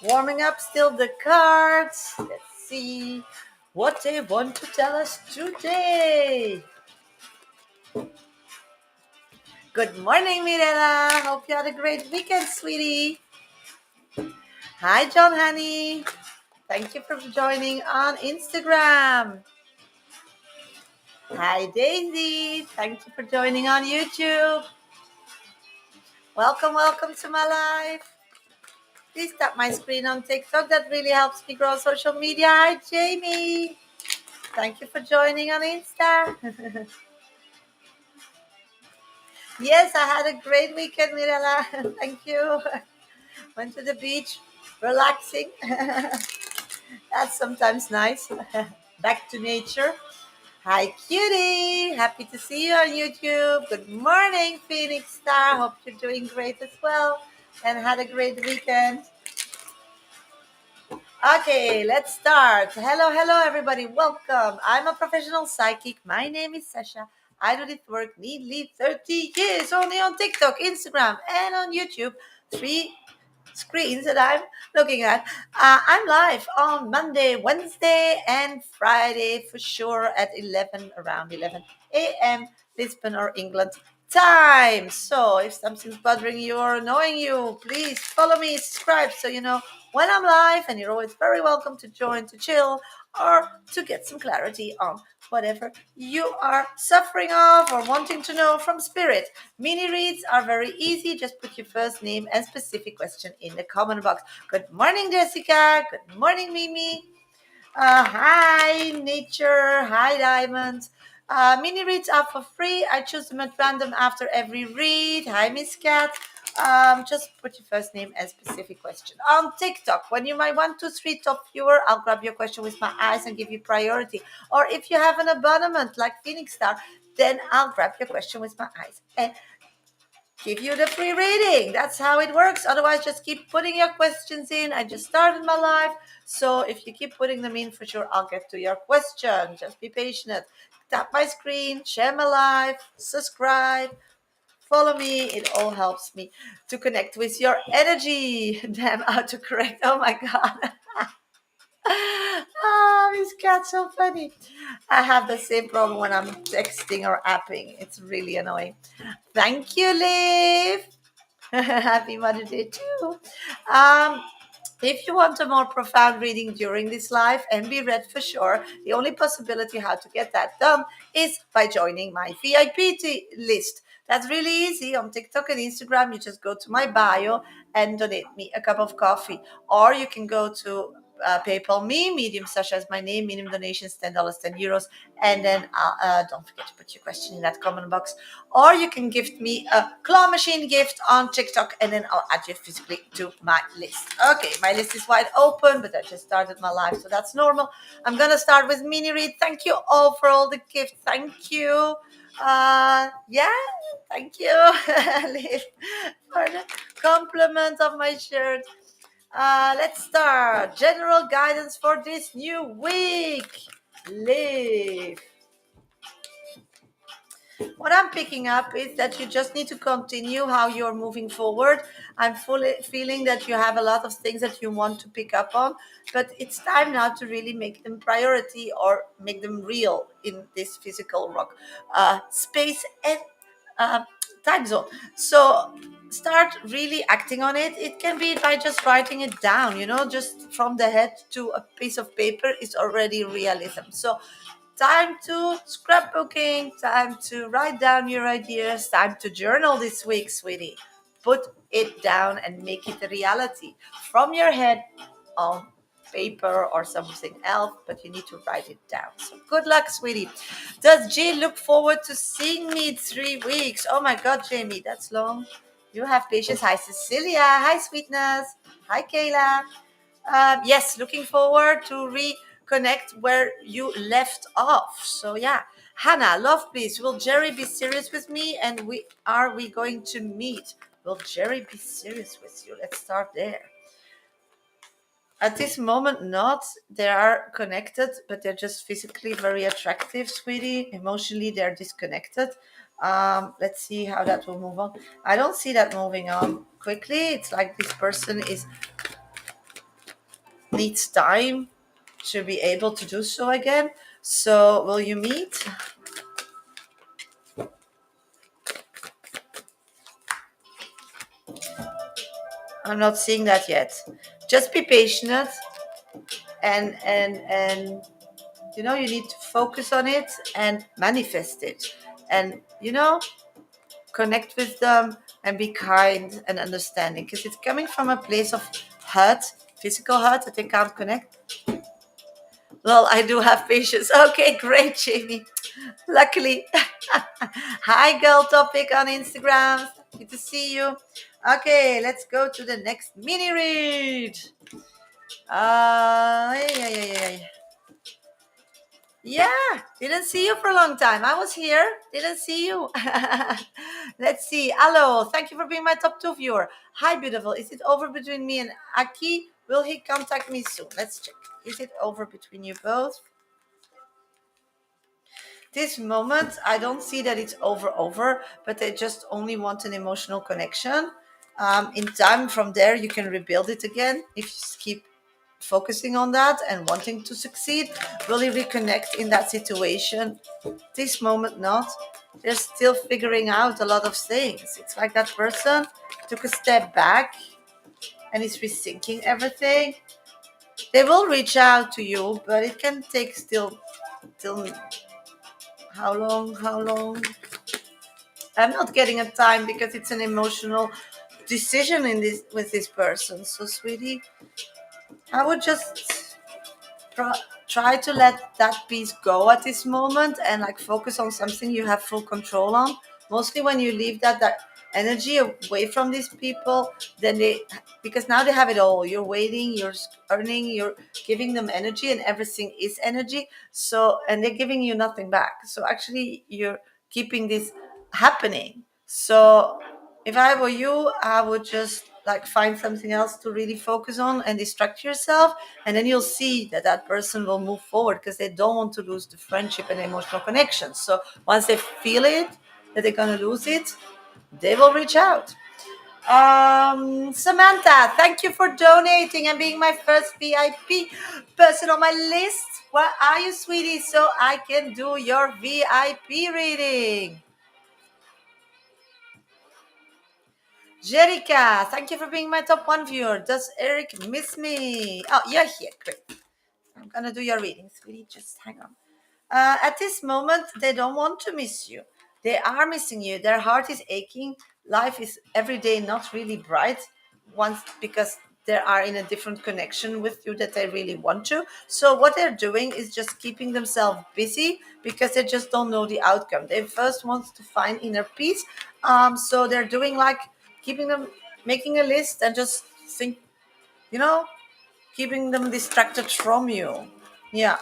Warming up still the cards. Let's see what they want to tell us today. Good morning, Mirella. Hope you had a great weekend, sweetie. Hi, John Honey. Thank you for joining on Instagram. Hi, Daisy. Thank you for joining on YouTube. Welcome to my life. Please tap my screen on TikTok. That really helps me grow social media. Hi, Jamie. Thank you for joining on Insta. Yes, I had a great weekend, Mirella. Thank you. Went to the beach, relaxing. That's sometimes nice. Back to nature. Hi, cutie. Happy to see you on YouTube. Good morning, Phoenix Star. Hope you're doing great as well and had a great weekend. Okay, let's start. Hello, everybody. Welcome. I'm a professional psychic. My name is Shasha. I do this work nearly 30 years only on TikTok, Instagram, and on YouTube. Three screens that I'm looking at. I'm live on Monday, Wednesday, and Friday for sure at around 11 a.m. Lisbon or England time. So if something's bothering you or annoying you, please follow me, subscribe so you know when I'm live, and you're always very welcome to join to chill or to get some clarity on whatever you are suffering of or wanting to know from spirit. Mini reads are very easy. Just put your first name and specific question in the comment box. Good morning, Jessica. Good morning, Mimi. Hi, Nature. Hi, Diamond. Mini reads are for free. I choose them at random after every read. Hi, Miss Cat. Just put your first name and specific question. On TikTok, when you my 123 top viewer, I'll grab your question with my eyes and give you priority. Or if you have an abandonment like Phoenix Star, then I'll grab your question with my eyes and give you the free reading. That's how it works. Otherwise, just keep putting your questions in. I just started my live. So if you keep putting them in, for sure, I'll get to your question. Just be patient. Tap my screen, share my live, subscribe, follow me. It all helps me to connect with your energy. Damn, autocorrect. Oh my God. Oh, this cat's so funny. I have the same problem when I'm texting or apping. It's really annoying. Thank you, Liv. Happy Mother's Day too. Um, if you want a more profound reading during this live and be read for sure, the only possibility how to get that done is by joining my VIP list. That's really easy on TikTok and Instagram. You just go to my bio and donate me a cup of coffee, or you can go to PayPal me, Medium Sasha is my name, minimum donations $10, €10, and then don't forget to put your question in that comment box. Or you can gift me a claw machine gift on TikTok, and then I'll add you physically to my list. Okay, my list is wide open, but I just started my live, so that's normal. I'm gonna start with mini read. Thank you all for all the gifts. Thank you. Yeah, thank you, Liv, for the compliment of my shirt. Let's start. General guidance for this new week. Live. What I'm picking up is that you just need to continue how you're moving forward. I'm fully feeling that you have a lot of things that you want to pick up on, but it's time now to really make them priority or make them real in this physical rock space and uh, time zone. So start really acting on it. It can be by just writing it down, just from the head to a piece of paper is already realism. So time to scrapbooking, time to write down your ideas, time to journal this week, sweetie. Put it down and make it a reality from your head on paper or something else, but you need to write it down. So good luck, sweetie. Does G look forward to seeing me in 3 weeks? Oh my God, Jamie, that's long. You have patience. Hi, Cecilia. Hi, Sweetness. Hi, Kayla. Yes, looking forward to reconnect where you left off. So yeah, Hannah, love please. Will Jerry be serious with me? And we going to meet? Will Jerry be serious with you? Let's start there. At this moment, not. They are connected, but they're just physically very attractive, sweetie. Emotionally, they're disconnected. Let's see how that will move on. I don't see that moving on quickly. It's like this person is needs time to be able to do so again. So will you meet? I'm not seeing that yet. Just be patient, and you need to focus on it and manifest it, and connect with them and be kind and understanding, because it's coming from a place of hurt, physical hurt, that they can't connect. Well, I do have patience. Okay, great, Jamie. Luckily. Hi, girl topic on Instagram. Good to see you. Okay, let's go to the next mini read. Yeah, yeah, yeah, yeah. Yeah, didn't see you for a long time. I was here, didn't see you. Let's see. Hello, thank you for being my top 2 viewer. Hi, beautiful. Is it over between me and Aki? Will he contact me soon? Let's check. Is it over between you both? This moment, I don't see that it's over, but they just only want an emotional connection. In time from there, you can rebuild it again if you just keep focusing on that and wanting to succeed. Will you reconnect in that situation? This moment, not. They're still figuring out a lot of things. It's like that person took a step back and is rethinking everything. They will reach out to you, but it can take still till how long? How long? I'm not getting a time because it's an emotional decision in this with this person. So, sweetie, I would just try, try to let that piece go at this moment and like focus on something you have full control on. Mostly when you leave that energy away from these people, then they, because now they have it all. You're waiting, you're earning, you're giving them energy, and everything is energy. So, and they're giving you nothing back. So actually, you're keeping this happening. So if I were you, I would just like find something else to really focus on and distract yourself, and then you'll see that that person will move forward because they don't want to lose the friendship and emotional connection. So once they feel it, that they're going to lose it, they will reach out. Samantha, thank you for donating and being my first VIP person on my list. Where are you, sweetie, so I can do your VIP reading? Jerica, thank you for being my top 1 viewer. Does Eric miss me? Oh, you're here. Great. I'm gonna do your reading, sweetie. Just hang on. At this moment, they don't want to miss you. They are missing you. Their heart is aching. Life is every day not really bright. Once because they are in a different connection with you that they really want to. So what they're doing is just keeping themselves busy because they just don't know the outcome. They first want to find inner peace. So they're doing like keeping them, making a list and just think, you know, keeping them distracted from you. Yeah.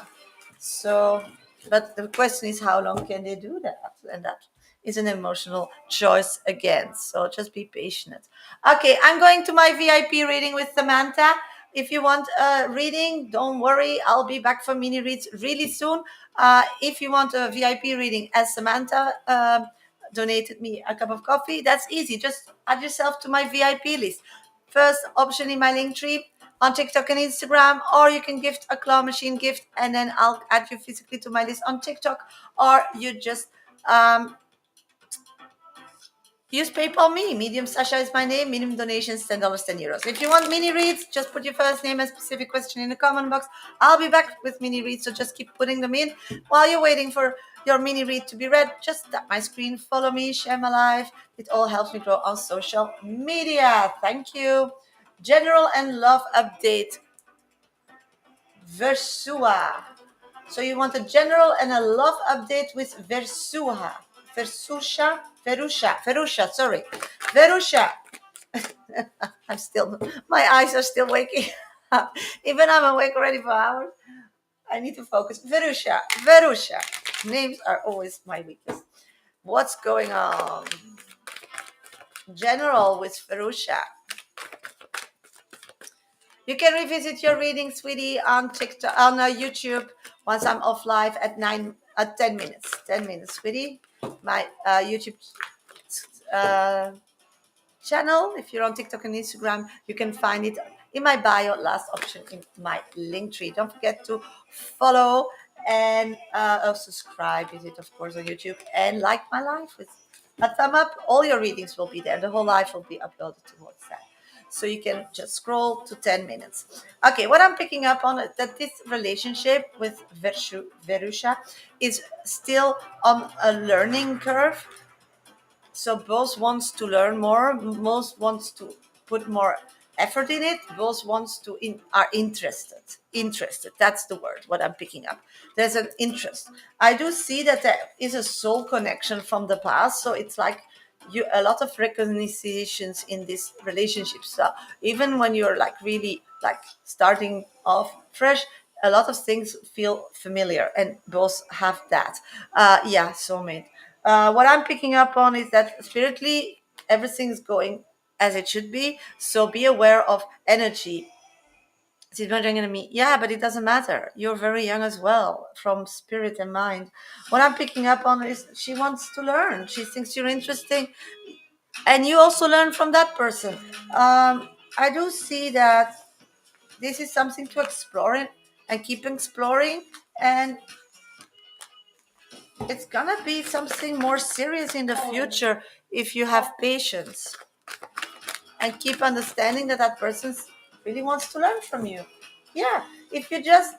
So, but the question is, how long can they do that? And that is an emotional choice again. So just be patient. Okay, I'm going to my VIP reading with Samantha. If you want a reading, don't worry. I'll be back for mini reads really soon. If you want a VIP reading, as Samantha donated me a cup of coffee, that's easy. Just add yourself to my VIP list. First option in my link tree on TikTok and Instagram, or you can gift a claw machine gift, and then I'll add you physically to my list on TikTok, or you just um, use PayPal me. Medium Sasha is my name. Minimum donations $10, €10. If you want mini reads, just put your first name and specific question in the comment box. I'll be back with mini reads, so just keep putting them in. While you're waiting for your mini read to be read, just tap my screen, follow me, share my life. It all helps me grow on social media. Thank you. General and love update. Versua. So you want a general and a love update with Versua. Verusha, sorry. Verusha. I'm still, my eyes are still waking up. Even I'm awake already for hours. I need to focus. Verusha. Names are always my weakness. What's going on? General with Verusha. You can revisit your reading, sweetie, on TikTok, on YouTube once I'm off live at 10 minutes. 10 minutes, sweetie. My YouTube uh, channel. If you're on TikTok and Instagram, you can find it in my bio, last option in my link tree. Don't forget to follow and subscribe. Is it, of course, on YouTube, and like my life with a thumb up. All your readings will be there. The whole life will be uploaded to WhatsApp. So you can just scroll to 10 minutes. Okay, what I'm picking up on is that this relationship with Verusha is still on a learning curve. So both wants to learn more, most wants to put more effort in it, both wants to are interested, that's the word what I'm picking up. There's an interest. I do see that there is a soul connection from the past, so it's like you a lot of recognitions in this relationship. So even when you're like really like starting off fresh, a lot of things feel familiar, and both have that. Yeah, soulmate. What I'm picking up on is that spiritually everything's going as it should be. So be aware of energy. She's wondering at me, yeah, but it doesn't matter. You're very young as well, from spirit and mind. What I'm picking up on is she wants to learn. She thinks you're interesting, and you also learn from that person. I do see that this is something to explore and keep exploring, and it's gonna be something more serious in the future if you have patience and keep understanding that that person really wants to learn from you. Yeah, if you just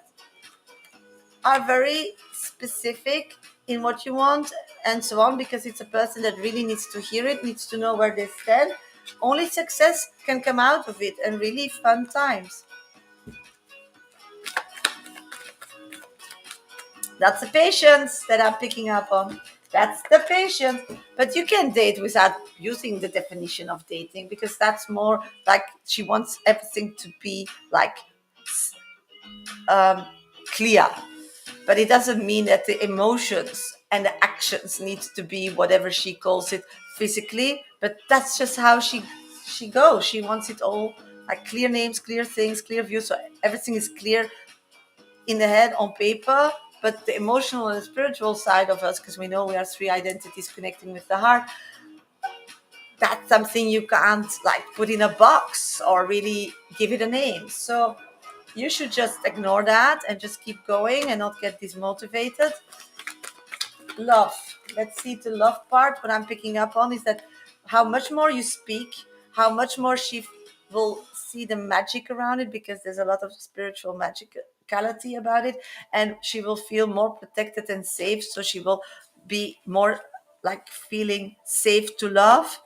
are very specific in what you want and so on, because it's a person that really needs to hear it, needs to know where they stand, only success can come out of it and really fun times. That's the patience that I'm picking up on. That's the patience. But you can date without using the definition of dating, because that's more like she wants everything to be like um, clear. But it doesn't mean that the emotions and the actions need to be whatever she calls it physically. But that's just how she goes. She wants it all like clear names, clear things, clear views. So everything is clear in the head on paper, but the emotional and spiritual side of us, because we know we are three identities connecting with the heart, that's something you can't like put in a box or really give it a name. So you should just ignore that and just keep going and not get dismotivated. Love. Let's see the love part. What I'm picking up on is that how much more you speak, how much more she will see the magic around it, because there's a lot of spiritual magicality about it, and she will feel more protected and safe. So she will be more like feeling safe to love,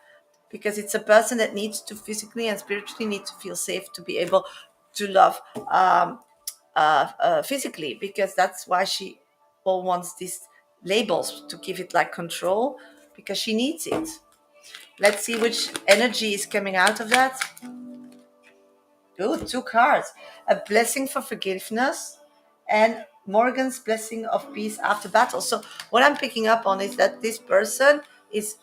because it's a person that needs to physically and spiritually need to feel safe to be able to love physically, because that's why she all wants these labels to give it like control, because she needs it. Let's see which energy is coming out of that. Oh, two cards. A blessing for forgiveness and Morgan's blessing of peace after battle. So what I'm picking up on is that this person is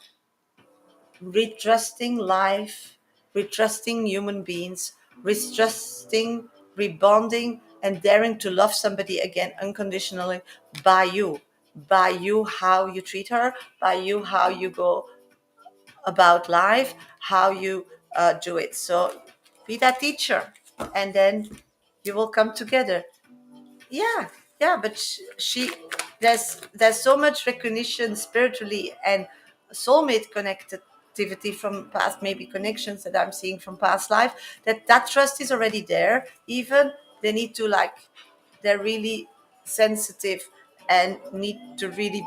retrusting life, retrusting human beings, retrusting, rebonding, and daring to love somebody again unconditionally by you. By you, how you treat her, by you, how you go about life, how you do it. So be that teacher, and then you will come together. Yeah, yeah, but she there's so much recognition spiritually and soulmate connectivity from past, maybe connections that I'm seeing from past life, that trust is already there. Even they need to like, they're really sensitive and need to really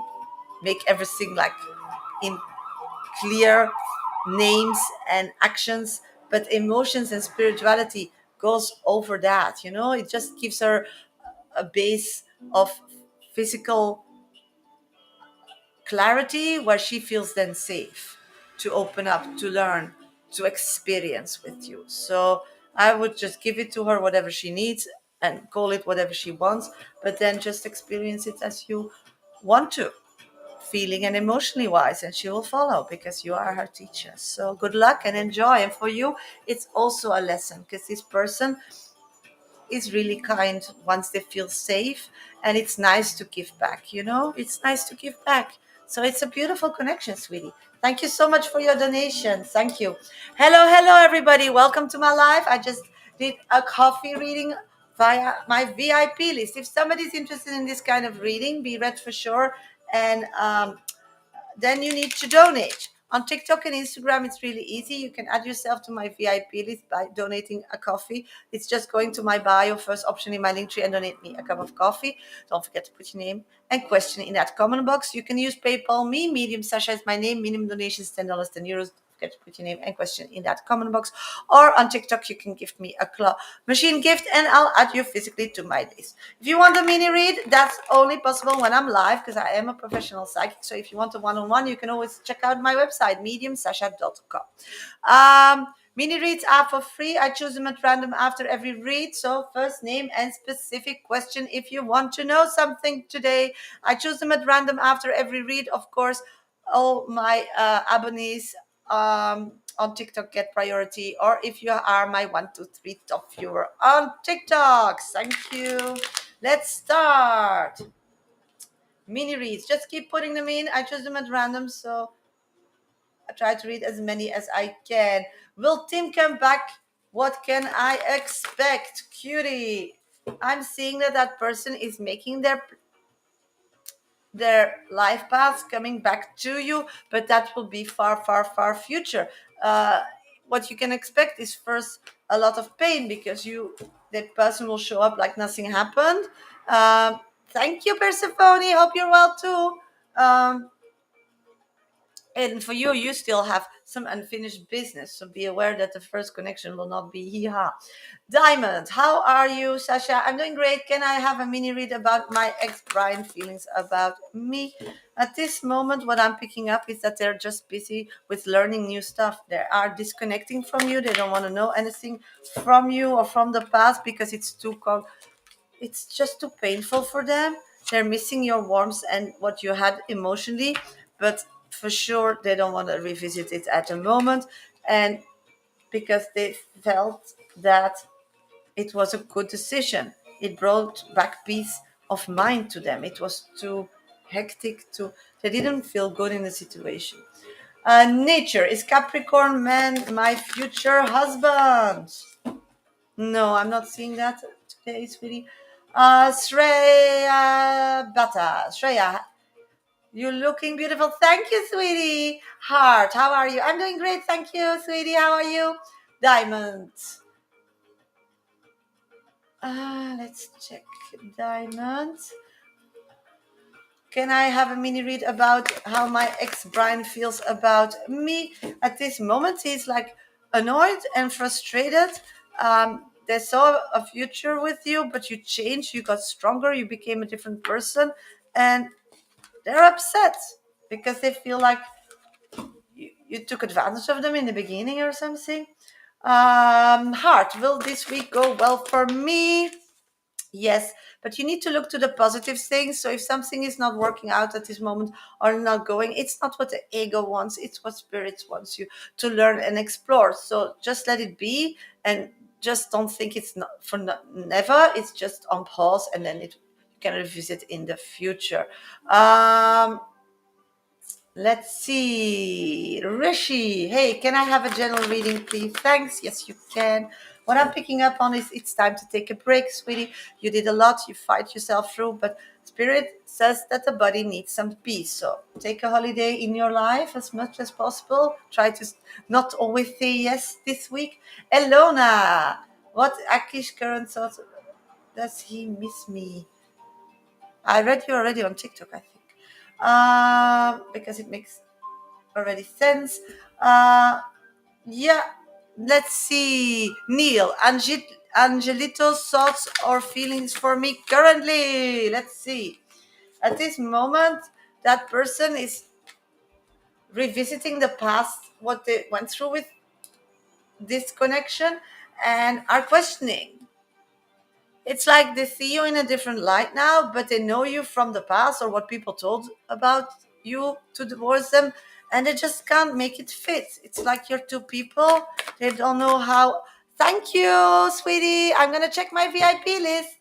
make everything like in clear names and actions, but emotions and spirituality goes over that, it just gives her a base of physical clarity where she feels then safe to open up, to learn, to experience with you. So I would just give it to her whatever she needs and call it whatever she wants, but then just experience it as you want to, feeling and emotionally wise, and she will follow because you are her teacher. So good luck and enjoy. And for you, it's also a lesson, because this person is really kind once they feel safe, and it's nice to give back, it's nice to give back. So it's a beautiful connection, sweetie. Thank you so much for your donation. Thank you. Hello, hello, everybody. Welcome to my live. I just need a coffee reading via my VIP list. If somebody's interested in this kind of reading, be read for sure. And then you need to donate. On TikTok and Instagram, it's really easy. You can add yourself to my VIP list by donating a coffee. It's just going to my bio, first option in my link tree, and donate me a cup of coffee. Don't forget to put your name and question in that comment box. You can use PayPal me. Medium Sasha is my name. Minimum donations $10, €10. Forget to put your name and question in that comment box. Or on TikTok, you can gift me a claw machine gift and I'll add you physically to my list. If you want a mini read, that's only possible when I'm live because I am a professional psychic. So if you want a one-on-one, you can always check out my website, mediumsasha.com. Mini reads are for free. I choose them at random after every read. So first name and specific question if you want to know something today. I choose them at random after every read. Of course, all my abonnees on TikTok get priority, or if you are my 1, 2, 3 top viewer on TikTok. Thank you. Let's start. Mini reads. Just keep putting them in. I choose them at random, so I try to read as many as I can. Will Tim come back? What can I expect? Cutie. I'm seeing that that person is making their life paths coming back to you, but that will be far, far, far future. Uh, what you can expect is first a lot of pain because the person will show up like nothing happened. Thank you, Persephone. Hope you're well too. And for you, you still have some unfinished business. So be aware that the first connection will not be hee ha. Diamond, how are you, Sasha? I'm doing great. Can I have a mini read about my ex Brian feelings about me? At this moment, what I'm picking up is that they're just busy with learning new stuff. They are disconnecting from you. They don't want to know anything from you or from the past because it's just too painful for them. They're missing your warmth and what you had emotionally, but for sure they don't want to revisit it at the moment. And because they felt that it was a good decision, it brought back peace of mind to them. It was too hectic to they didn't feel good in the situation. Nature is Capricorn man, my future husband. No, I'm not seeing that today, sweetie. Shreya, you're looking beautiful. Thank you, sweetie. Heart, how are you? I'm doing great. Thank you, sweetie. How are you? Diamond. Let's check. Diamond. Can I have a mini read about how my ex Brian feels about me at this moment? He's like annoyed and frustrated. They saw a future with you, but you changed, you got stronger, you became a different person, and they're upset because they feel like you took advantage of them in the beginning or something. Heart, will this week go well for me? Yes, but you need to look to the positive things. So if something is not working out at this moment or not going, it's not what the ego wants, it's what spirit wants you to learn and explore. So just let it be and just don't think it's not for never. It's just on pause and then you can revisit in the future. Let's see. Rishi, hey, can I have a general reading, please? Thanks. Yes, you can. What I'm picking up on is it's time to take a break, sweetie. You did a lot, you fight yourself through, but Spirit says that the body needs some peace. So take a holiday in your life as much as possible. Try to not always say yes this week. Elona, what Akish current thoughts? Does he miss me? I read you already on TikTok, I think. Because it makes already sense. Uh, yeah, let's see. Neil, Angelito's thoughts or feelings for me currently. Let's see. At this moment, that person is revisiting the past, what they went through with this connection, and are questioning. It's like they see you in a different light now, but they know you from the past or what people told about you to divorce them, and they just can't make it fit. It's like you're two people. They don't know how. Thank you, sweetie. I'm gonna check my VIP list.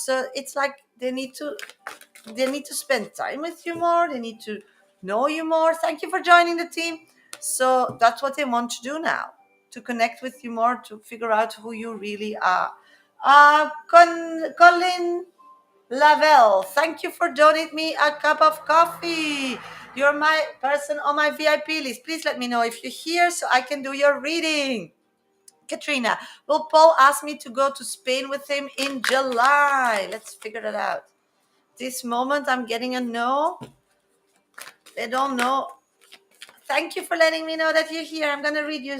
So it's like they need to spend time with you more. They need to know you more. Thank you for joining the team. So that's what they want to do now, to connect with you more, to figure out who you really are. Colin Lavelle, thank you for donating me a cup of coffee. You're my person on my VIP list. Please let me know if you're here so I can do your reading. Katrina, will Paul ask me to go to Spain with him in July? Let's figure that out. This moment I'm getting a no. They don't know. Thank you for letting me know that you're here. I'm going to read you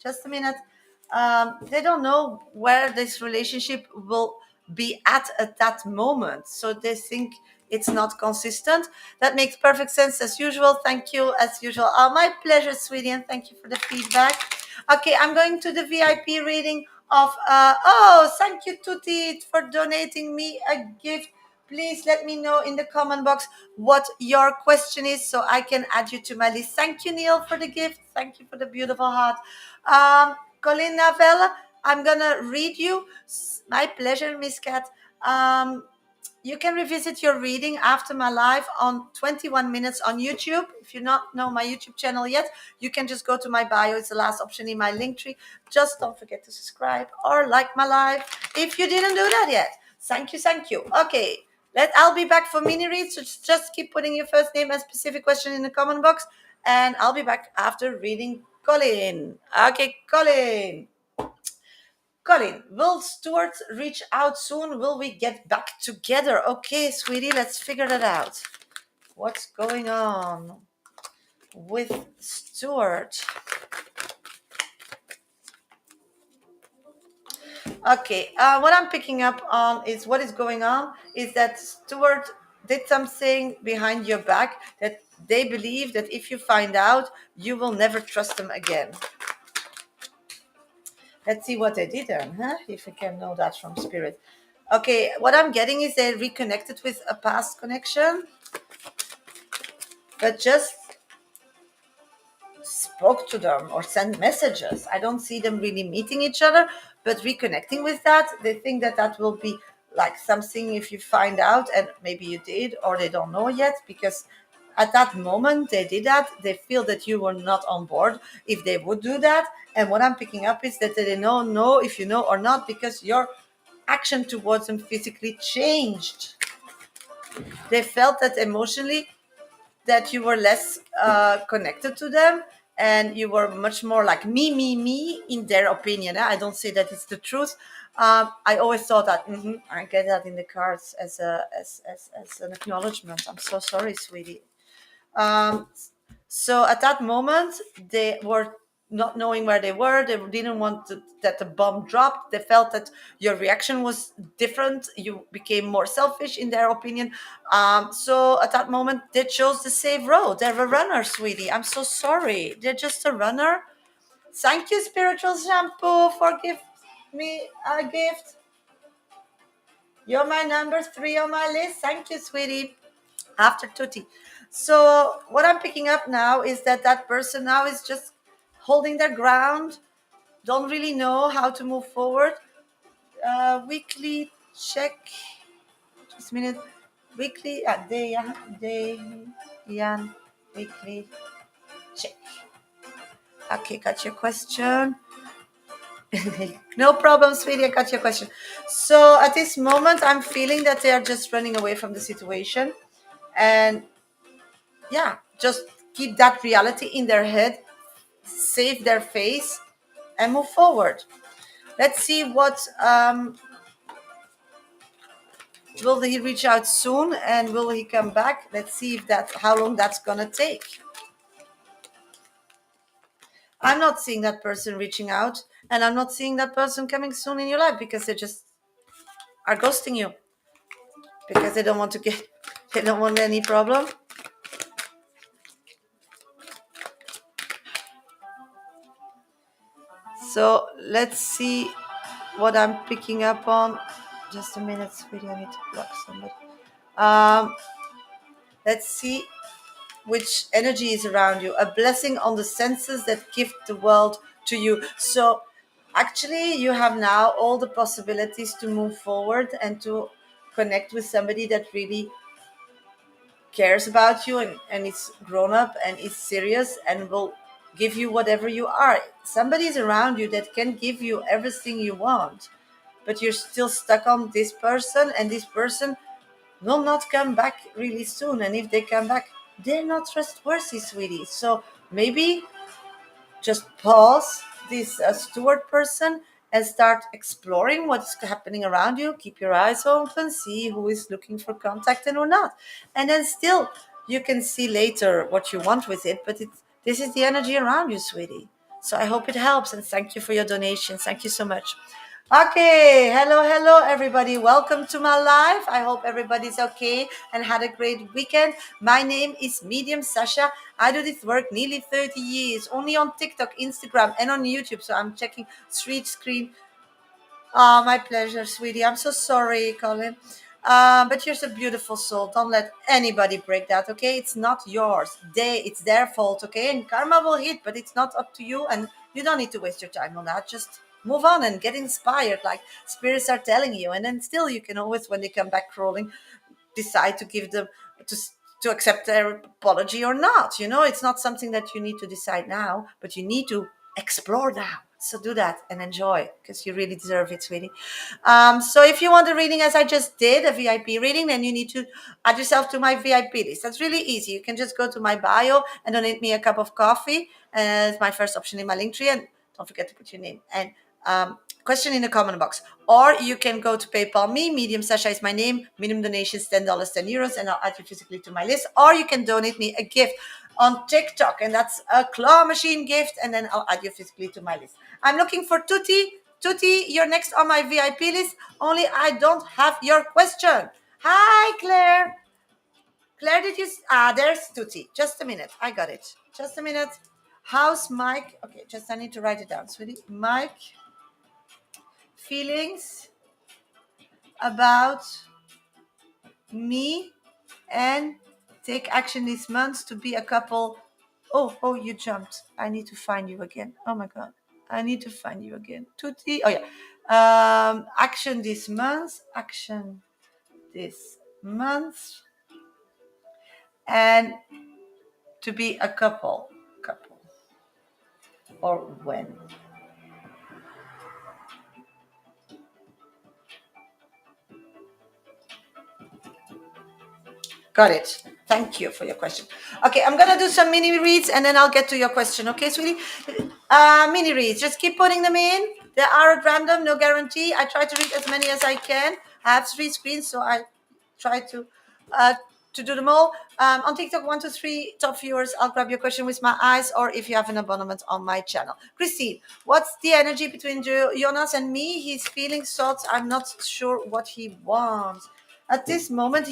just a minute. They don't know where this relationship will be at that moment. So they think it's not consistent. That makes perfect sense as usual. Thank you as usual. Oh, my pleasure, sweetie. And thank you for the feedback. Okay, I'm going to the VIP reading of, thank you, Tuti, for donating me a gift. Please let me know in the comment box what your question is so I can add you to my list. Thank you, Neil, for the gift. Thank you for the beautiful heart. Colin Navella, I'm going to read you. My pleasure, Miss Cat. You can revisit your reading after my live on 21 minutes on YouTube. If you not know my YouTube channel yet, you can just go to my bio. It's the last option in my link tree. Just don't forget to subscribe or like my live if you didn't do that yet. Thank you, thank you. Okay, I'll be back for mini reads. So just keep putting your first name and specific question in the comment box, and I'll be back after reading Colin. Okay, Colin. Colin, will Stuart reach out soon? Will we get back together? Okay, sweetie, let's figure that out. What's going on with Stuart? Okay, what I'm picking up on is what is going on is that Stuart did something behind your back that they believe that if you find out, you will never trust them again. Let's see what they did then, huh? If we can know that from spirit. Okay, what I'm getting is they reconnected with a past connection, but just spoke to them or sent messages. I don't see them really meeting each other, but reconnecting with that, they think that that will be like something if you find out, and maybe you did or they don't know yet, because at that moment they did that, they feel that you were not on board if they would do that. And what I'm picking up is that they don't know if you know or not, because your action towards them physically changed. They felt that emotionally that you were less connected to them, and you were much more like me in their opinion. I don't say that it's the truth. I always thought that I get that in the cards as as an acknowledgement. I'm so sorry, sweetie. um, so at that moment, they were not knowing where they were. They didn't want that the bomb dropped. They felt that your reaction was different. You became more selfish in their opinion. So at that moment, they chose the safe road. They're a runner, sweetie. I'm so sorry. They're just a runner. Thank you, Spiritual Shampoo, for giving me a gift. You're my number 3 on my list. Thank you, sweetie. After Tutti. So what I'm picking up now is that that person now is just holding their ground, don't really know how to move forward. Weekly check. Just a minute. Weekly Yan weekly check. Okay, got your question. No problem, sweetie. I got your question. So at this moment, I'm feeling that they are just running away from the situation, and yeah, just keep that reality in their head, save their face, and move forward. Let's see what will he reach out soon, and will he come back? Let's see if that how long that's gonna take. I'm not seeing that person reaching out, and I'm not seeing that person coming soon in your life, because they just are ghosting you because they don't want to get they don't want any problem. So let's see what I'm picking up on. Just a minute, sweetie. I need to block somebody. Um, let's see which energy is around you. A blessing on the senses that gift the world to you. So actually, you have now all the possibilities to move forward and to connect with somebody that really cares about you, and is grown up and is serious and will give you whatever you are. Somebody is around you that can give you everything you want, but you're still stuck on this person, and this person will not come back really soon. And if they come back, they're not trustworthy, sweetie. So maybe just pause this steward person and start exploring what's happening around you. Keep your eyes open, see who is looking for contact and who not. And then still, you can see later what you want with it, but this is the energy around you, sweetie. So I hope it helps, and thank you for your donation. Thank you so much. Okay, hello, everybody. Welcome to my live. I hope everybody's okay and had a great weekend. My name is Medium Sasha. I do this work nearly 30 years, only on TikTok, Instagram, and on YouTube. So I'm checking street screen. Oh, my pleasure, sweetie. I'm so sorry, Colin. But you're a beautiful soul. Don't let anybody break that, okay? It's not yours. It's their fault, okay? And karma will hit, but it's not up to you, and you don't need to waste your time on that. Just move on and get inspired, like spirits are telling you. And then still, you can always, when they come back crawling, decide to give them to to accept their apology or not. It's not something that you need to decide now, but you need to explore now. So do that and enjoy, because you really deserve it, sweetie. So if you want a reading, as I just did, a VIP reading, then you need to add yourself to my VIP list. That's really easy. You can just go to my bio and donate me a cup of coffee. It's my first option in my link tree. And don't forget to put your name and question in the comment box. Or you can go to PayPal me. Medium Sasha is my name. Minimum donation is $10, €10, and I'll add you physically to my list. Or you can donate me a gift on TikTok, and that's a claw machine gift, and then I'll add you physically to my list. I'm looking for Tutti. Tutti, you're next on my VIP list. Only I don't have your question. Hi, Claire. Claire, did you? There's Tutti. Just a minute. I got it. Just a minute. How's Mike? Okay, I need to write it down, sweetie. Mike, feelings about me and take action this month to be a couple. Oh, you jumped. I need to find you again. Oh my God. I need to find you again. Tutti. Oh, yeah. Action this month. Action this month. And to be a couple. Couple. Or when. Got it. Thank you for your question. Okay, I'm gonna do some mini reads and then I'll get to your question. Okay, sweetie. Mini reads. Just keep putting them in. They are at random, no guarantee. I try to read as many as I can. I have 3 screens, so I try uh, to do them all. On TikTok, 1 to 3 top viewers. I'll grab your question with my eyes, or if you have an abonnement on my channel. Christine, what's the energy between Jonas and me? His feelings, thoughts. I'm not sure what he wants at this moment.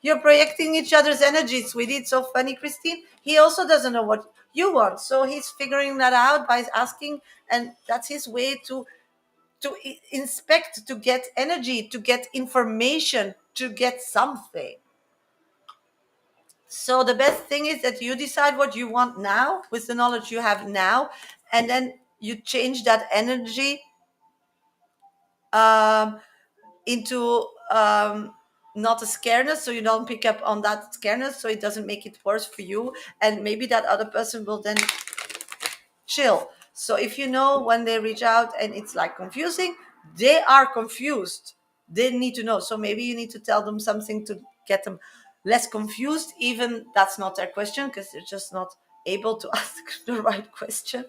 You're projecting each other's energy, sweetie. It's so funny, Christine. He also doesn't know what you want, so he's figuring that out by asking, and that's his way to inspect, to get energy, to get information, to get something. So the best thing is that you decide what you want now with the knowledge you have now, and then you change that energy um, into not a scareness, so you don't pick up on that scareness, so it doesn't make it worse for you, and maybe that other person will then chill. So if you know when they reach out and it's like confusing, they are confused, they need to know. So maybe you need to tell them something to get them less confused, even that's not their question, because they're just not able to ask the right question.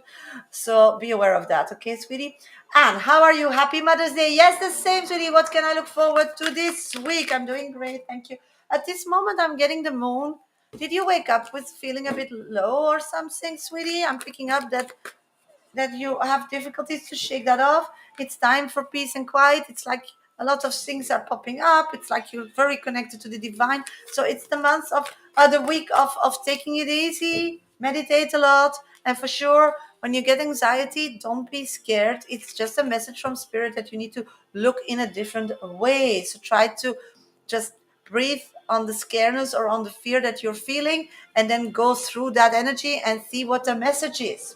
So be aware of that, okay, sweetie? And how are you? Happy Mother's Day. Yes, the same, sweetie. What can I look forward to this week? I'm doing great, thank you. At this moment, I'm getting the moon. Did you wake up with feeling a bit low or something, sweetie? I'm picking up that you have difficulties to shake that off. It's time for peace and quiet. It's like a lot of things are popping up. It's like you're very connected to the divine. So it's the month of the week of taking it easy, meditate a lot, and for sure, when you get anxiety, don't be scared. It's just a message from spirit that you need to look in a different way. So try to just breathe on the scareness or on the fear that you're feeling, and then go through that energy and see what the message is.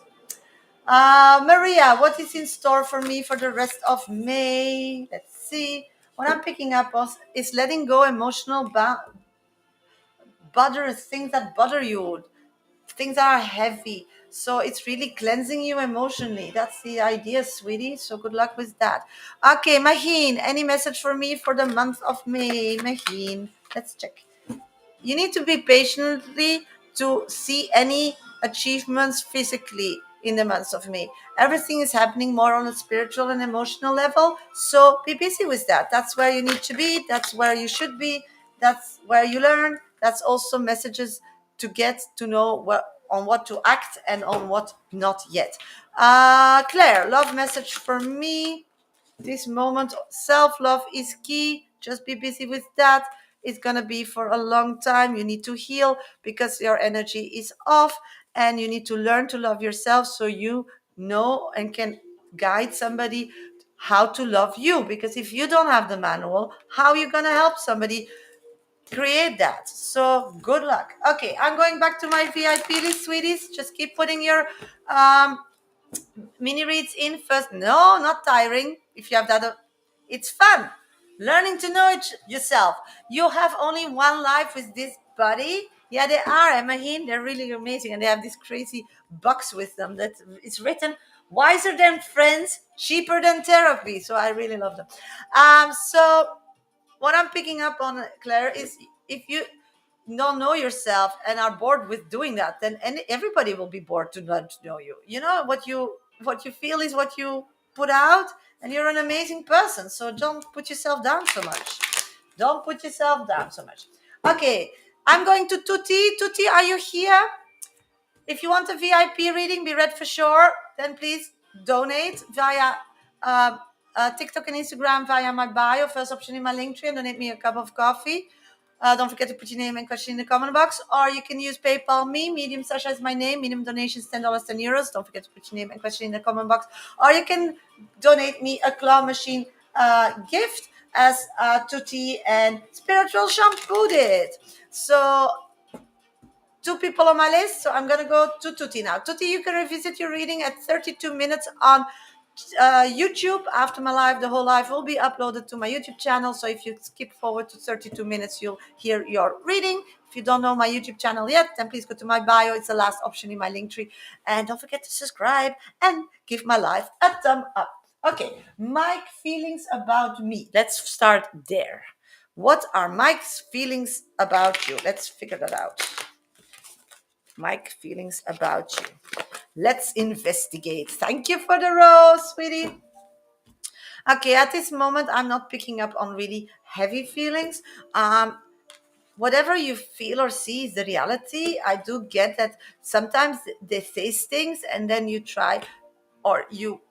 Maria, what is in store for me for the rest of May? Let's see. What I'm picking up is letting go emotional bother, things that bother you, things that are heavy. So it's really cleansing you emotionally. That's the idea, sweetie. So good luck with that. Okay, Maheen, any message for me for the month of May? Maheen, let's check. You need to be patiently to see any achievements physically in the months of May. Everything is happening more on a spiritual and emotional level. So be busy with that. That's where you need to be. That's where you should be. That's where you learn. That's also messages to get to know on what to act and on what not yet. Claire, love message for me this moment. Self-love is key. Just be busy with that. It's going to be for a long time. You need to heal because your energy is off, and you need to learn to love yourself so you know and can guide somebody how to love you. Because if you don't have the manual, how are you going to help somebody create that? So good luck. Okay, I'm going back to my VIP list, sweeties. Just keep putting your um, mini reads in first. No, not tiring. If you have that, it's fun. Learning to know yourself. You have only one life with this body. Yeah, they are, Emahin. They're really amazing. And they have this crazy box with them that it's written wiser than friends, cheaper than therapy. So I really love them. So what I'm picking up on, Claire, is if you don't know yourself and are bored with doing that, then everybody will be bored to not know you. You know what you feel is what you put out, and you're an amazing person. So don't put yourself down so much. Don't put yourself down so much. Okay, I'm going to Tuti. Tuti, are you here? If you want a VIP reading, be read for sure, then please donate via uh, TikTok and Instagram via my bio, first option in my link tree, and donate me a cup of coffee. Don't forget to put your name and question in the comment box, or you can use PayPal me. Medium Sasha is my name. Minimum donation is $10, €10. Don't forget to put your name and question in the comment box, or you can donate me a claw machine gift as Tuti and Spiritual Shampoo did. So two people on my list. So I'm going to go to Tuti now. Tuti, you can revisit your reading at 32 minutes on YouTube. After my live, the whole live will be uploaded to my YouTube channel. So if you skip forward to 32 minutes, you'll hear your reading. If you don't know my YouTube channel yet, then please go to my bio. It's the last option in my link tree. And don't forget to subscribe and give my live a thumb up. Okay, Mike, feelings about me. Let's start there. What are Mike's feelings about you? Let's figure that out. Mike, feelings about you. Let's investigate. Thank you for the rose, sweetie. Okay, at this moment, I'm not picking up on really heavy feelings. Whatever you feel or see is the reality. I do get that sometimes they say things and then you try or you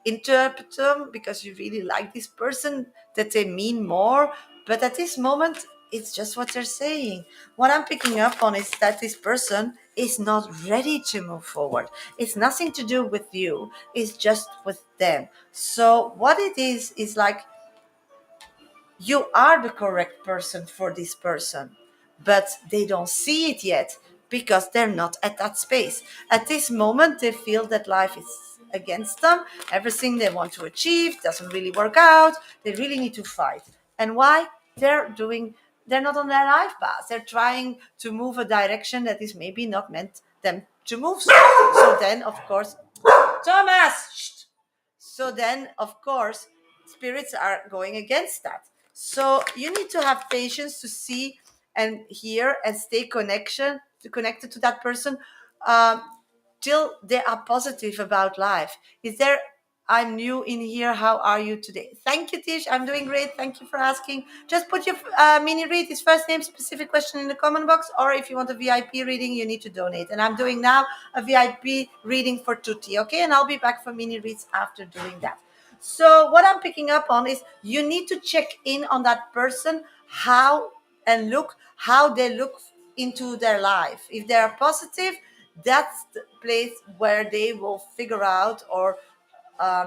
interpret them because you really like this person, that they mean more. But at this moment, it's just what they're saying. What I'm picking up on is that this person is not ready to move forward. It's nothing to do with you, it's just with them. So what it is like, you are the correct person for this person, but they don't see it yet because they're not at that space. At this moment, they feel that life is against them. Everything they want to achieve doesn't really work out. They really need to fight. And why? They're not on their life path. They're trying to move a direction that is maybe not meant them to move. So then, of course, Thomas, shh. So then, of course, spirits are going against that. So you need to have patience to see and hear and stay connected to that person um, till they are positive about life. Is there? I'm new in here. How are you today? Thank you, Tish. I'm doing great. Thank you for asking. Just put your mini read, his first name, specific question in the comment box, or if you want a VIP reading, you need to donate. And I'm doing now a VIP reading for Tutti, okay? And I'll be back for mini reads after doing that. So what I'm picking up on is you need to check in on that person, how and look how they look into their life. If they are positive, that's the place where they will figure out or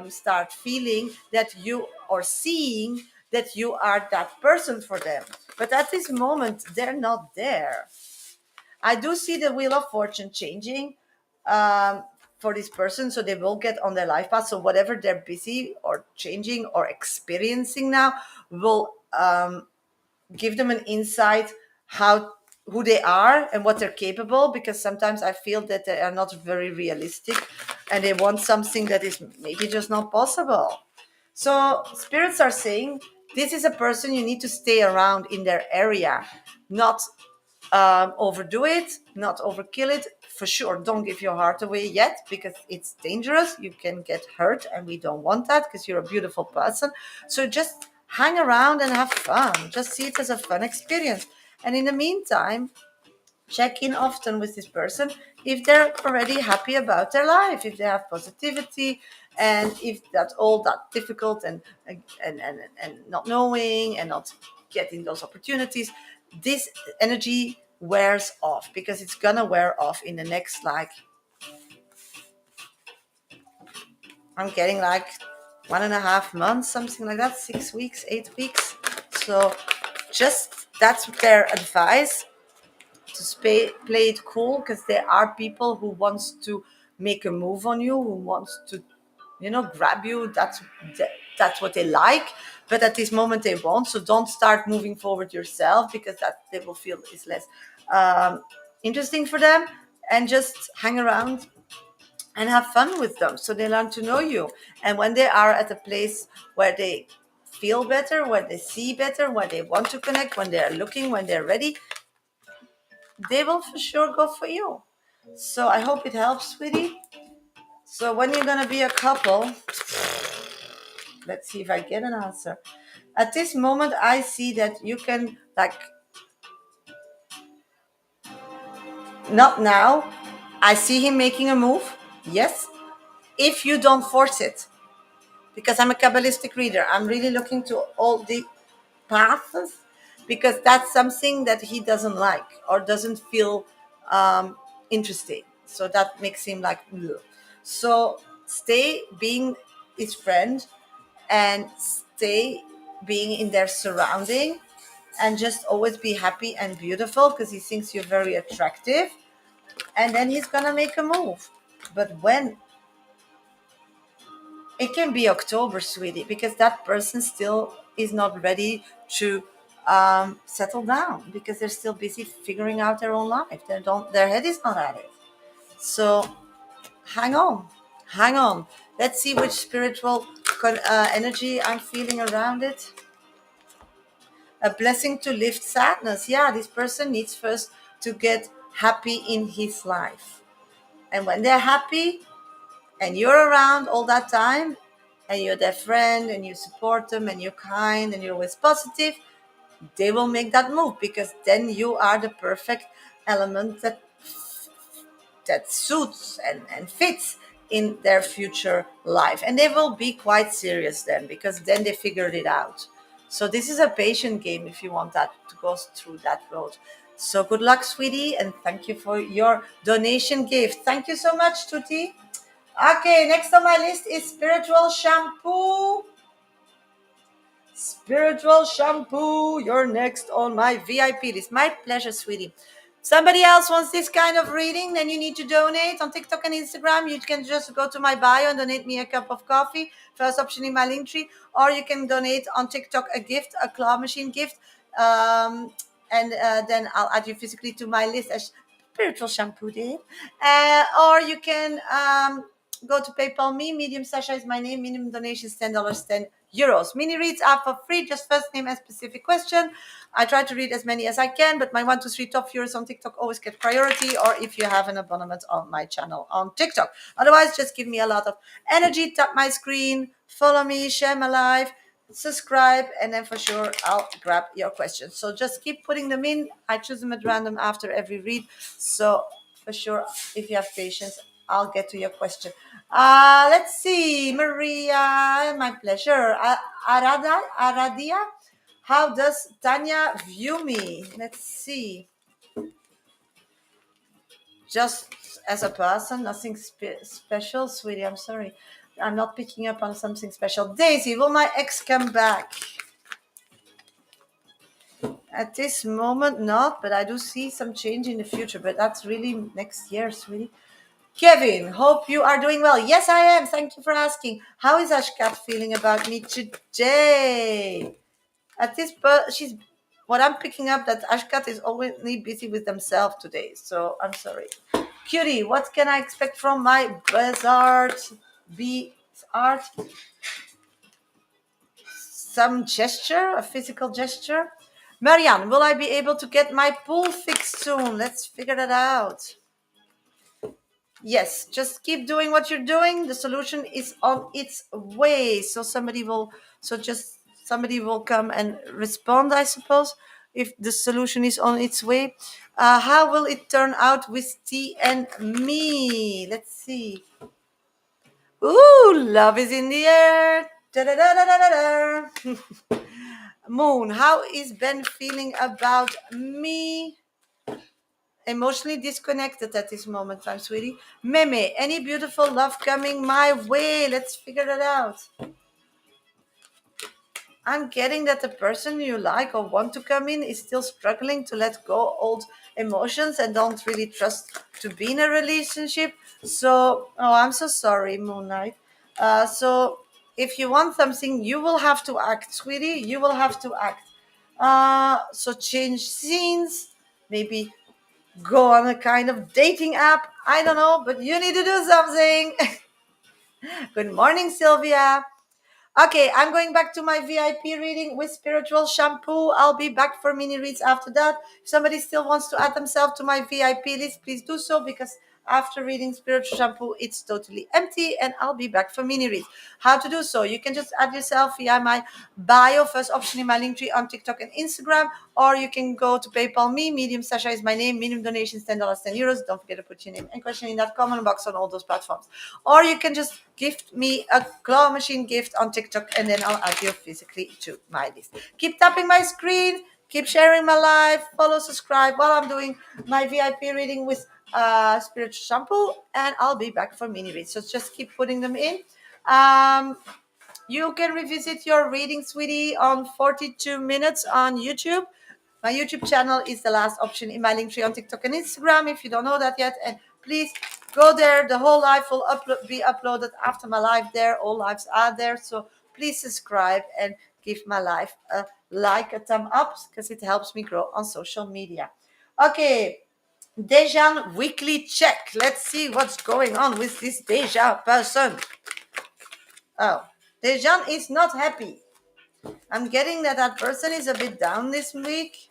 start feeling that you or seeing that you are that person for them. But at this moment, they're not there. I do see the wheel of fortune changing for this person, so they will get on their life path. So whatever they're busy or changing or experiencing now will give them an insight how who they are and what they're capable, because sometimes I feel that they are not very realistic and they want something that is maybe just not possible. So spirits are saying this is a person you need to stay around in their area, not overdo it, not overkill it. For sure, don't give your heart away yet because it's dangerous. You can get hurt, and we don't want that because you're a beautiful person. So just hang around and have fun. Just see it as a fun experience. And in the meantime, check in often with this person if they're already happy about their life, if they have positivity, and if that's all that difficult and not knowing and not getting those opportunities, this energy wears off, because it's gonna wear off in the next, like, I'm getting like 1.5 months, something like that, 6 weeks, 8 weeks. So just that's their advice, to play it cool, because there are people who wants to make a move on you, who wants to, grab you. That's what they like, but at this moment they won't. So don't start moving forward yourself, because that they will feel is less um, interesting for them. And just hang around and have fun with them, so they learn to know you. And when they are at a place where they feel better, where they see better, where they want to connect, when they're looking, when they're ready, they will for sure go for you. So I hope it helps, sweetie. So when you're gonna be a couple, let's see if I get an answer. At this moment, I see that you can, like, not now. I see him making a move. Yes, if you don't force it, because I'm a Kabbalistic reader. I'm really looking to all the paths, because that's something that he doesn't like or doesn't feel um, interesting. So that makes him like, ugh. So stay being his friend and stay being in their surrounding, and just always be happy and beautiful, because he thinks you're very attractive. And then he's gonna make a move. But when it can be October, sweetie, because that person still is not ready to settle down, because they're still busy figuring out their own life. Their head is not at it. So hang on, hang on. Let's see which spiritual energy I'm feeling around it. A blessing to lift sadness. Yeah, this person needs first to get happy in his life. And when they're happy, and you're around all that time, and you're their friend, and you support them, and you're kind, and you're always positive, they will make that move, because then you are the perfect element that suits and fits in their future life. And they will be quite serious then, because then they figured it out. So this is a patient game if you want that to go through that road. So good luck, sweetie, and thank you for your donation gift. Thank you so much, Tuti. Okay, next on my list is spiritual shampoo. Spiritual shampoo, you're next on my VIP list. My pleasure, sweetie. Somebody else wants this kind of reading, then you need to donate on TikTok and Instagram. You can just go to my bio and donate me a cup of coffee. First option in my link tree. Or you can donate on TikTok a gift, a claw machine gift. And then I'll add you physically to my list as spiritual shampoo did. Or you can go to PayPal me. Medium Sasha is my name. Minimum donations $10, €10. Mini reads are for free, just first name and specific question. I try to read as many as I can, but my 1, 2, 3 top viewers on TikTok always get priority, or if you have an abonnement on my channel on TikTok. Otherwise, just give me a lot of energy, tap my screen, follow me, share my life, subscribe, and then for sure I'll grab your questions. So just keep putting them in. I choose them at random after every read. So for sure, if you have patience, I'll get to your question. Let's see, Maria, my pleasure. Aradia, how does Tanya view me? Let's see. Just as a person, nothing special, sweetie. I'm sorry. I'm not picking up on something special. Daisy, will my ex come back? At this moment, not, but I do see some change in the future. But that's really next year, sweetie. Kevin, hope you are doing well. Yes, I am. Thank you for asking. How is Ashkat feeling about me today? At this, she's what I'm picking up that Ashkat is always busy with themselves today. So I'm sorry. Cutie, what can I expect from my bizarre be art? Some gesture, a physical gesture. Marianne, will I be able to get my pool fixed soon? Let's figure that out. Yes, just keep doing what you're doing. The solution is on its way. Just somebody will come and respond, I suppose, if the solution is on its way. How will it turn out with T and me? Let's see. Ooh, love is in the air. Da-da-da-da-da-da. Moon, how is Ben feeling about me? Emotionally disconnected at this moment in time, sweetie. Meme, any beautiful love coming my way? Let's figure that out. I'm getting that the person you like or want to come in is still struggling to let go old emotions and don't really trust to be in a relationship. So, oh, I'm so sorry, Moonlight. So, if you want something, you will have to act, sweetie. You will have to act. So change scenes, maybe go on a kind of dating app. I don't know, but you need to do something. Good morning, Sylvia. Okay, I'm going back to my VIP reading with spiritual shampoo. I'll be back for mini reads after that. If somebody still wants to add themselves to my VIP list, please do so because after reading spiritual shampoo, it's totally empty and I'll be back for mini reads. How to do so? You can just add yourself via my bio, first option in my link tree on TikTok and Instagram, or you can go to PayPal me. Medium Sasha is my name. Minimum donations $10, €10. Don't forget to put your name and question in that comment box on all those platforms. Or you can just gift me a claw machine gift on TikTok and then I'll add you physically to my list. Keep tapping my screen, keep sharing my life, follow, subscribe while I'm doing my VIP reading with spiritual shampoo, and I'll be back for mini reads. So just keep putting them in. You can revisit your reading, sweetie, on 42 minutes on YouTube. My YouTube channel is the last option in my link tree on TikTok and Instagram if you don't know that yet. And please go there. The whole life will be uploaded after my live there. All lives are there. So please subscribe and give my life a like, a thumb up, because it helps me grow on social media. Okay, Dejan weekly check. Let's see what's going on with this Deja person. Oh, Dejan is not happy. I'm getting that that person is a bit down this week.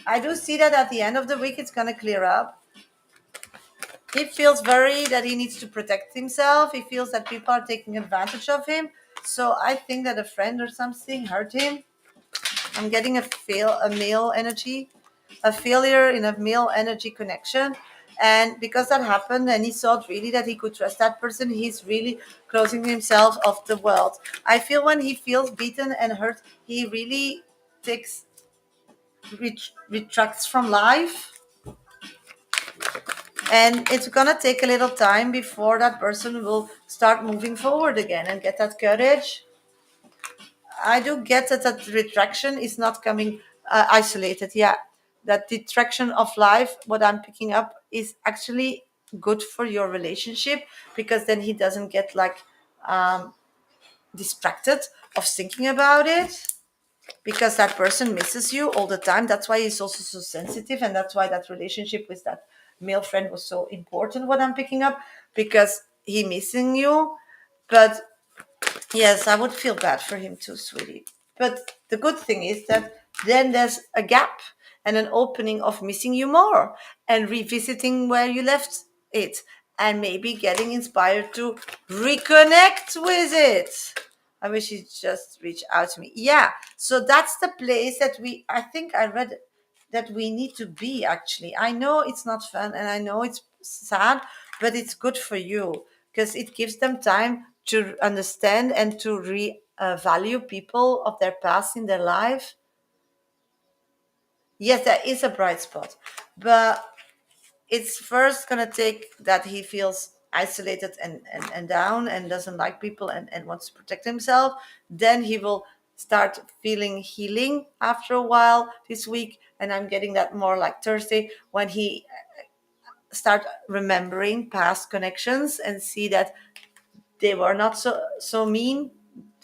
I do see that at the end of the week it's going to clear up. He feels very that he needs to protect himself. He feels that people are taking advantage of him. So I think that a friend or something hurt him. I'm getting a male energy, a failure in a male energy connection. And because that happened and he thought really that he could trust that person, he's really closing himself off the world. I feel when he feels beaten and hurt, he really takes retracts from life, and it's gonna take a little time before that person will start moving forward again and get that courage. I do get that that retraction is not coming isolated. Yeah, that detraction of life, what I'm picking up, is actually good for your relationship because then he doesn't get like distracted of thinking about it, because that person misses you all the time. That's why he's also so sensitive, and that's why that relationship with that male friend was so important, what I'm picking up, because he missing you. But yes, I would feel bad for him too, sweetie. But the good thing is that then there's a gap and an opening of missing you more and revisiting where you left it and maybe getting inspired to reconnect with it. I wish he'd just reach out to me. Yeah. So that's the place that I think I read that we need to be actually. I know it's not fun and I know it's sad, but it's good for you because it gives them time to understand and to value people of their past in their life. Yes, there is a bright spot, but it's first gonna take that he feels isolated and down and doesn't like people and wants to protect himself. Then he will start feeling healing after a while this week. And I'm getting that more like Thursday when he start remembering past connections and see that they were not so mean.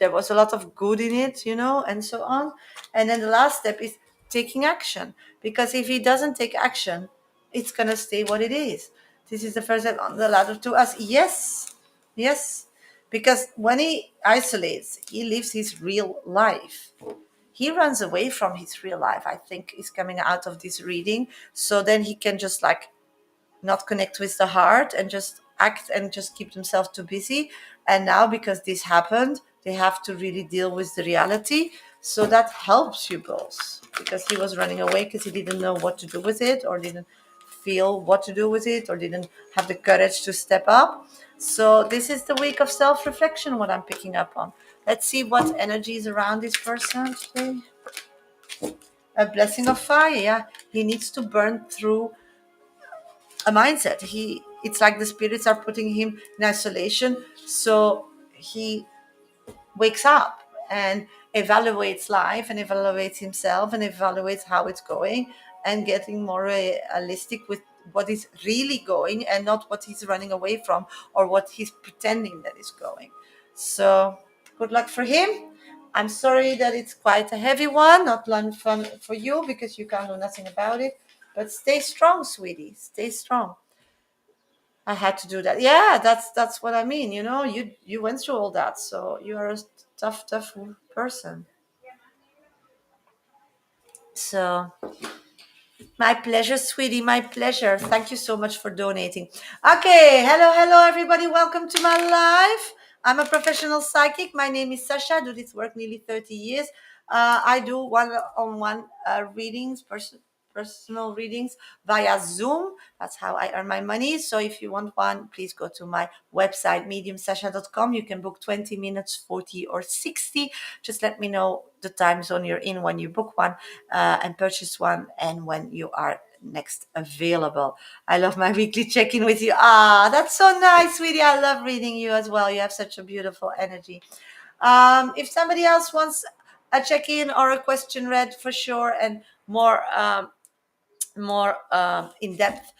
there was a lot of good in it, and so on. And then the last step is taking action, because if he doesn't take action, it's gonna stay what it is. This is the first step on the ladder to us. Yes, yes, because when he isolates, he lives his real life. He runs away from his real life, I think, is coming out of this reading. So then he can just like not connect with the heart and just act and just keep themselves too busy. And now, because this happened, they have to really deal with the reality. So that helps you both, because he was running away because he didn't know what to do with it, or didn't feel what to do with it, or didn't have the courage to step up. So this is the week of self-reflection, what I'm picking up on. Let's see what energy is around this person today. A blessing of fire. Yeah, he needs to burn through a mindset. It's like the spirits are putting him in isolation, so he wakes up and evaluates life and evaluates himself and evaluates how it's going, and getting more realistic with what is really going and not what he's running away from or what he's pretending that is going. So good luck for him. I'm sorry that it's quite a heavy one, not fun for you, because you can't do nothing about it. But stay strong, sweetie. Stay strong. I had to do that. Yeah, that's what I mean. You went through all that, so you are a tough person. So my pleasure, sweetie. My pleasure. Thank you so much for donating. Okay, hello, everybody. Welcome to my life. I'm a professional psychic. My name is Sasha. I do this work nearly 30 years. I do one-on-one readings, personal readings via Zoom. That's how I earn my money. So if you want one, please go to my website, mediumsasha.com. You can book 20 minutes, 40 or 60. Just let me know the time zone you're in when you book one and purchase one, and when you are next available. I love my weekly check-in with you. That's so nice, sweetie. I love reading you as well. You have such a beautiful energy. If somebody else wants a check-in or a question read, for sure, and more in depth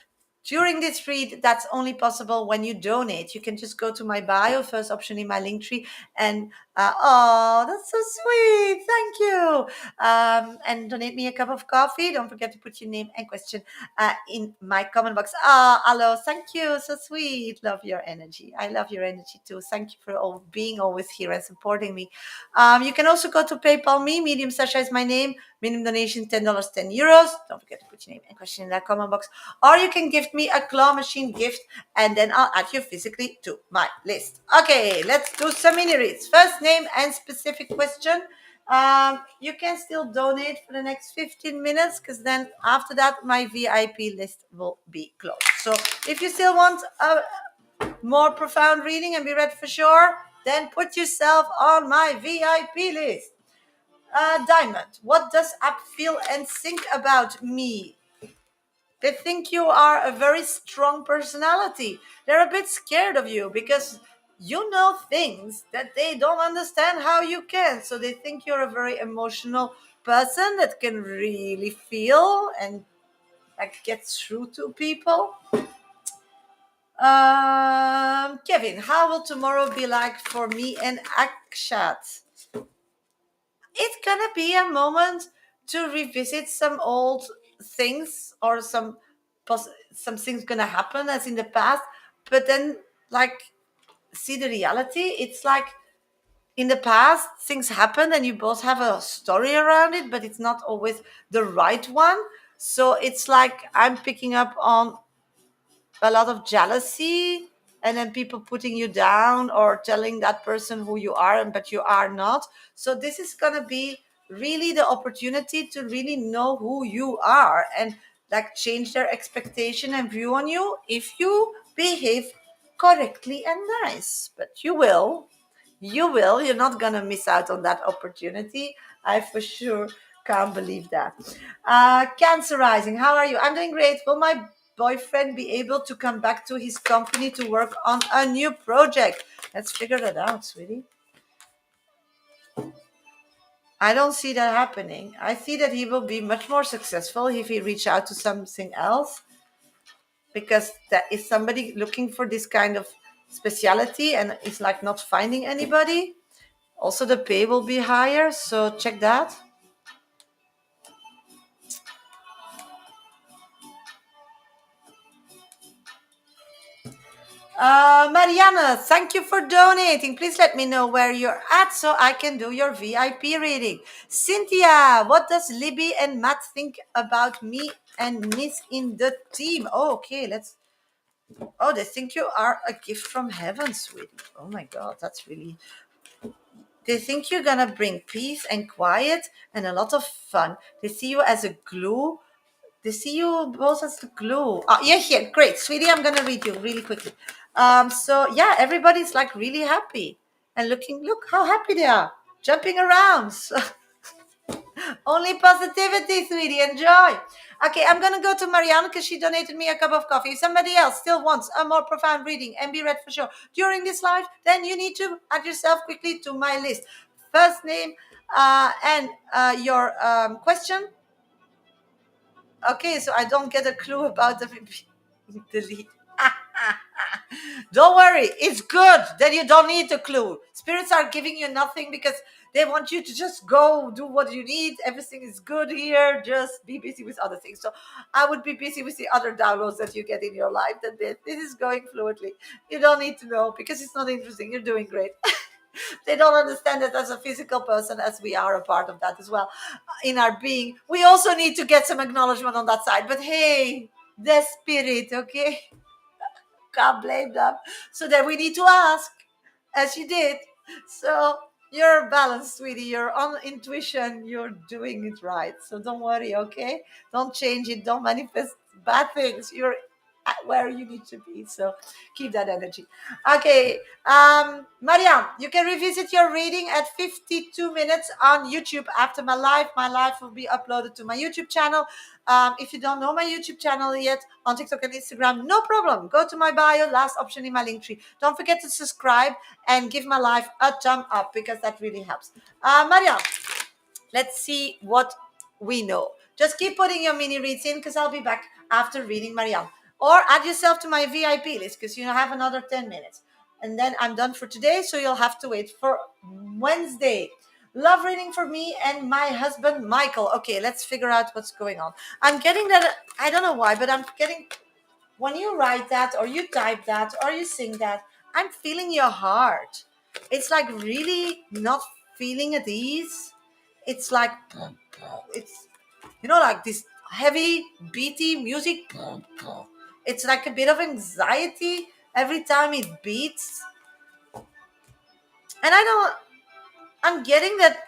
during this read, that's only possible when you donate. You can just go to my bio, first option in my link tree, and oh, that's so sweet. Thank you. And donate me a cup of coffee. Don't forget to put your name and question in my comment box. Hello. Thank you. So sweet. Love your energy. I love your energy too. Thank you for being always here and supporting me. You can also go to PayPal me. Medium Sasha is my name. Minimum donation $10, €10. Don't forget to put your name and question in that comment box. Or you can gift me a claw machine gift, and then I'll add you physically to my list. Okay, let's do some mini reads. First name and specific question. You can still donate for the next 15 minutes, because then after that my VIP list will be closed. So if you still want a more profound reading and be read for sure, then put yourself on my VIP list. Diamond, what does app feel and think about me? They think you are a very strong personality. They're a bit scared of you because you know things that they don't understand how you can. So they think you're a very emotional person that can really feel and like get through to people. Kevin, how will tomorrow be like for me and Akshat? It's gonna be a moment to revisit some old things, or some things gonna happen as in the past, but then like see the reality. It's like in the past things happened and you both have a story around it, but it's not always the right one. So it's like I'm picking up on a lot of jealousy, and then people putting you down or telling that person who you are, but you are not. So this is going to be really the opportunity to really know who you are, and like change their expectation and view on you if you behave correctly and nice. But you will, you're not gonna miss out on that opportunity. I for sure can't believe that. Cancer rising, how are you? I'm doing great. Will my boyfriend be able to come back to his company to work on a new project? Let's figure that out, sweetie. I don't see that happening. I see that he will be much more successful if he reach out to something else, because that is somebody looking for this kind of speciality and is like not finding anybody. Also, the pay will be higher, so check that. Mariana, thank you for donating. Please let me know where you're at so I can do your VIP reading. Cynthia, what does Libby and Matt think about me and Miss in the team? Oh, okay, let's. Oh, they think you are a gift from heaven, sweetie. Oh my God, that's really. They think you're gonna bring peace and quiet and a lot of fun. They see you as a glue. They see you both as the glue. Oh, yeah, here, great, sweetie. I'm gonna read you really quickly. So yeah, everybody's like really happy and looking. Look how happy they are, jumping around. So only positivity, sweetie. Enjoy. Okay, I'm gonna go to Marianne because she donated me a cup of coffee. If somebody else still wants a more profound reading and be read for sure during this live, then you need to add yourself quickly to my list. First name and your question. Okay, so I don't get a clue about the delete. Don't worry, it's good that you don't need a clue. Spirits are giving you nothing because they want you to just go do what you need. Everything is good here. Just be busy with other things. So I would be busy with the other downloads that you get in your life. That this is going fluently. You don't need to know because it's not interesting. You're doing great. They don't understand that as a physical person, as we are a part of that as well in our being. We also need to get some acknowledgement on that side. But hey, the spirit, okay? Can't blame them. So then we need to ask, as you did. So you're balanced, sweetie. You're on intuition. You're doing it right. So don't worry, okay? Don't change it. Don't manifest bad things. You're at where you need to be. So keep that energy. Okay. Mariam, you can revisit your reading at 52 minutes on YouTube after my live. My live will be uploaded to my YouTube channel. If you don't know my YouTube channel yet on TikTok and Instagram, no problem. Go to my bio, last option in my link tree. Don't forget to subscribe and give my live a thumb up because that really helps. Mariam, let's see what we know. Just keep putting your mini reads in because I'll be back after reading Mariam. Or add yourself to my VIP list because you have another 10 minutes. And then I'm done for today, so you'll have to wait for Wednesday. Love reading for me and my husband, Michael. Okay, let's figure out what's going on. I'm getting that, I don't know why, but I'm getting, when you write that or you type that or you sing that, I'm feeling your heart. It's like really not feeling at ease. It's like, it's, like this heavy, beaty music. It's like a bit of anxiety every time it beats. And I'm getting that,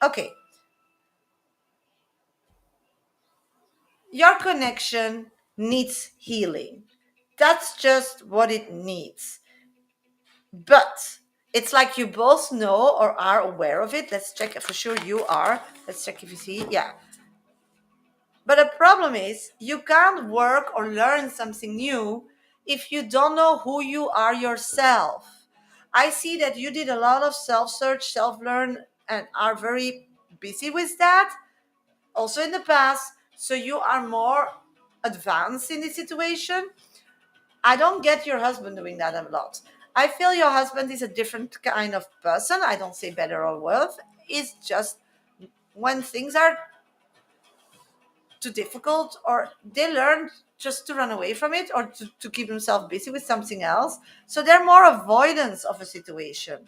okay, your connection needs healing. That's just what it needs. But it's like you both know or are aware of it. Let's check for sure you are. Let's check if you see. Yeah. But the problem is you can't work or learn something new if you don't know who you are yourself. I see that you did a lot of self search, self learn, and are very busy with that also in the past. So you are more advanced in the situation. I don't get your husband doing that a lot. I feel your husband is a different kind of person. I don't say better or worse. It's just when things are too difficult or they learn just to run away from it or to keep themselves busy with something else. So they're more avoidance of a situation.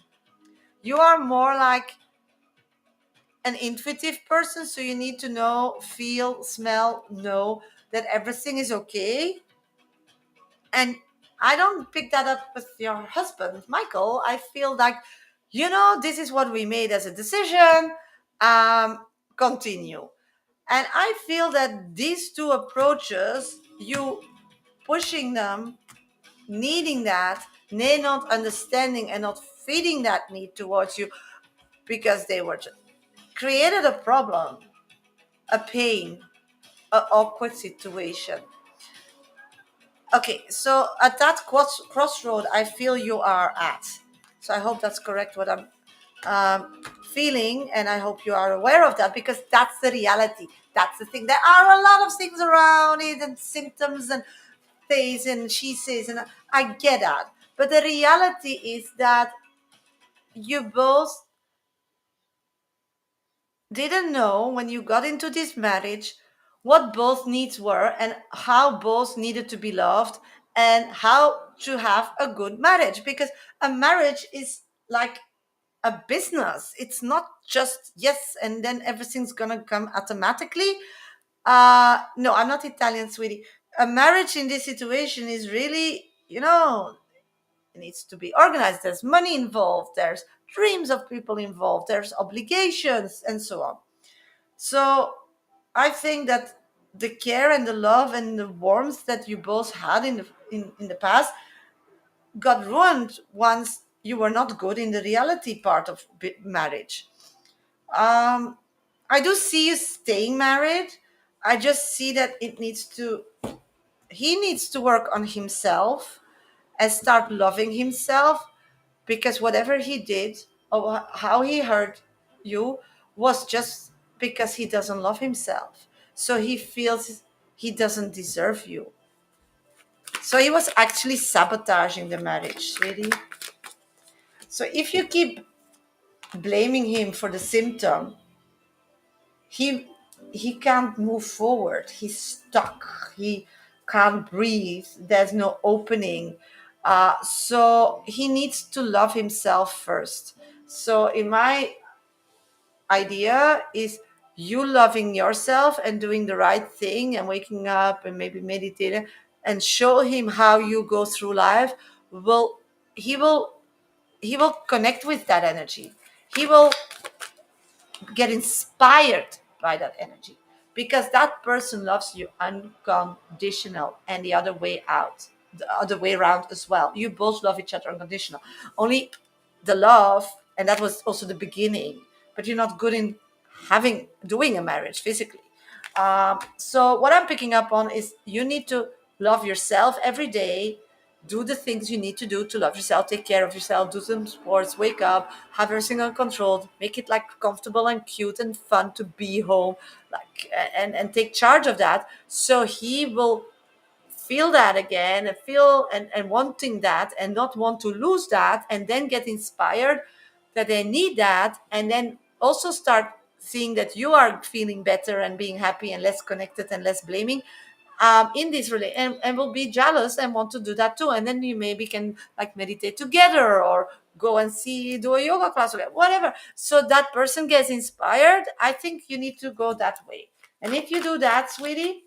You are more like an intuitive person. So you need to know, feel, smell, know that everything is okay. And I don't pick that up with your husband, Michael. I feel like, this is what we made as a decision. Continue. And I feel that these two approaches, you pushing them, needing that, they not understanding and not feeding that need towards you because they were just created a problem, a pain, an awkward situation. Okay, so at that crossroad, I feel you are at. So I hope that's correct what I'm feeling, and I hope you are aware of that because that's the reality. That's the thing. There are a lot of things around it, and symptoms, and things, and she says, and I get that. But the reality is that you both didn't know when you got into this marriage what both needs were and how both needed to be loved and how to have a good marriage, because a marriage is like a business. It's not just yes and then everything's gonna come automatically. No, I'm not Italian, sweetie. A marriage in this situation is really, it needs to be organized. There's money involved, there's dreams of people involved, there's obligations, and so on. So I think that the care and the love and the warmth that you both had in the past got ruined once you were not good in the reality part of marriage. Um, I do see you staying married. I just see that he needs to work on himself and start loving himself, because whatever he did or how he hurt you was just because he doesn't love himself. So he feels he doesn't deserve you. So he was actually sabotaging the marriage, sweetie. So if you keep blaming him for the symptom, he he can't move forward. He's stuck. He can't breathe. There's no opening. So he needs to love himself first. So in my idea is you loving yourself and doing the right thing and waking up and maybe meditating and show him how you go through life. Will he will he will connect with that energy. He will get inspired by that energy, because that person loves you unconditional, and the other way around as well. You both love each other unconditional. Only the love, and that was also the beginning, but you're not good in doing a marriage physically. So what I'm picking up on is you need to love yourself every day. Do the things you need to do to love yourself, take care of yourself, do some sports, wake up, have everything uncontrolled, make it like comfortable and cute and fun to be home, like, and take charge of that. So he will feel that again and and wanting that and not want to lose that, and then get inspired that they need that, and then also start seeing that you are feeling better and being happy and less connected and less blaming, in this relation, and will be jealous and want to do that too, and then you maybe can like meditate together or go and do a yoga class or whatever, so that person gets inspired. I think you need to go that way, and if you do that, sweetie,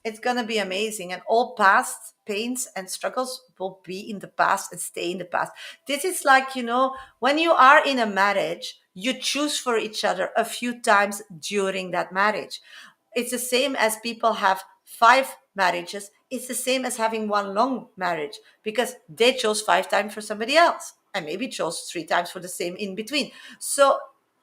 it's going to be amazing, and all past pains and struggles will be in the past and stay in the past. This is like, when you are in a marriage, you choose for each other a few times during that marriage. It's the same as people have 5 marriages. It's the same as having one long marriage, because they chose 5 times for somebody else and maybe chose 3 times for the same in between. So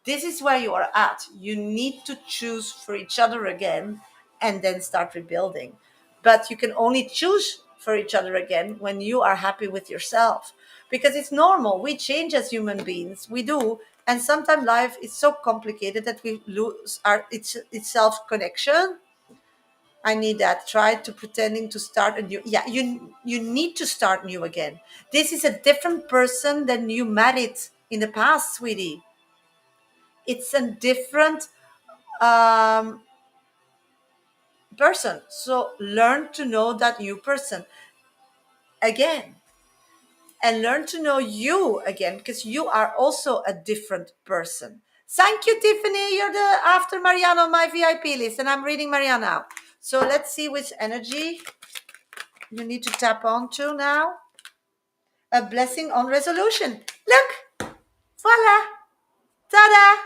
this is where you are at. You need to choose for each other again and then start rebuilding. But you can only choose for each other again when you are happy with yourself, because it's normal. We change as human beings. We do. And sometimes life is so complicated that we lose its self connection. I need that. Try to pretending to start a new. Yeah, you need to start new again. This is a different person than you married in the past, sweetie. It's a different um, person. So learn to know that new person again, and learn to know you again, because you are also a different person. Thank you, Tiffany. You're the after Mariana on my VIP list, and I'm reading Mariana now. So let's see which energy you need to tap onto now. A blessing on resolution. Look, voila, ta-da!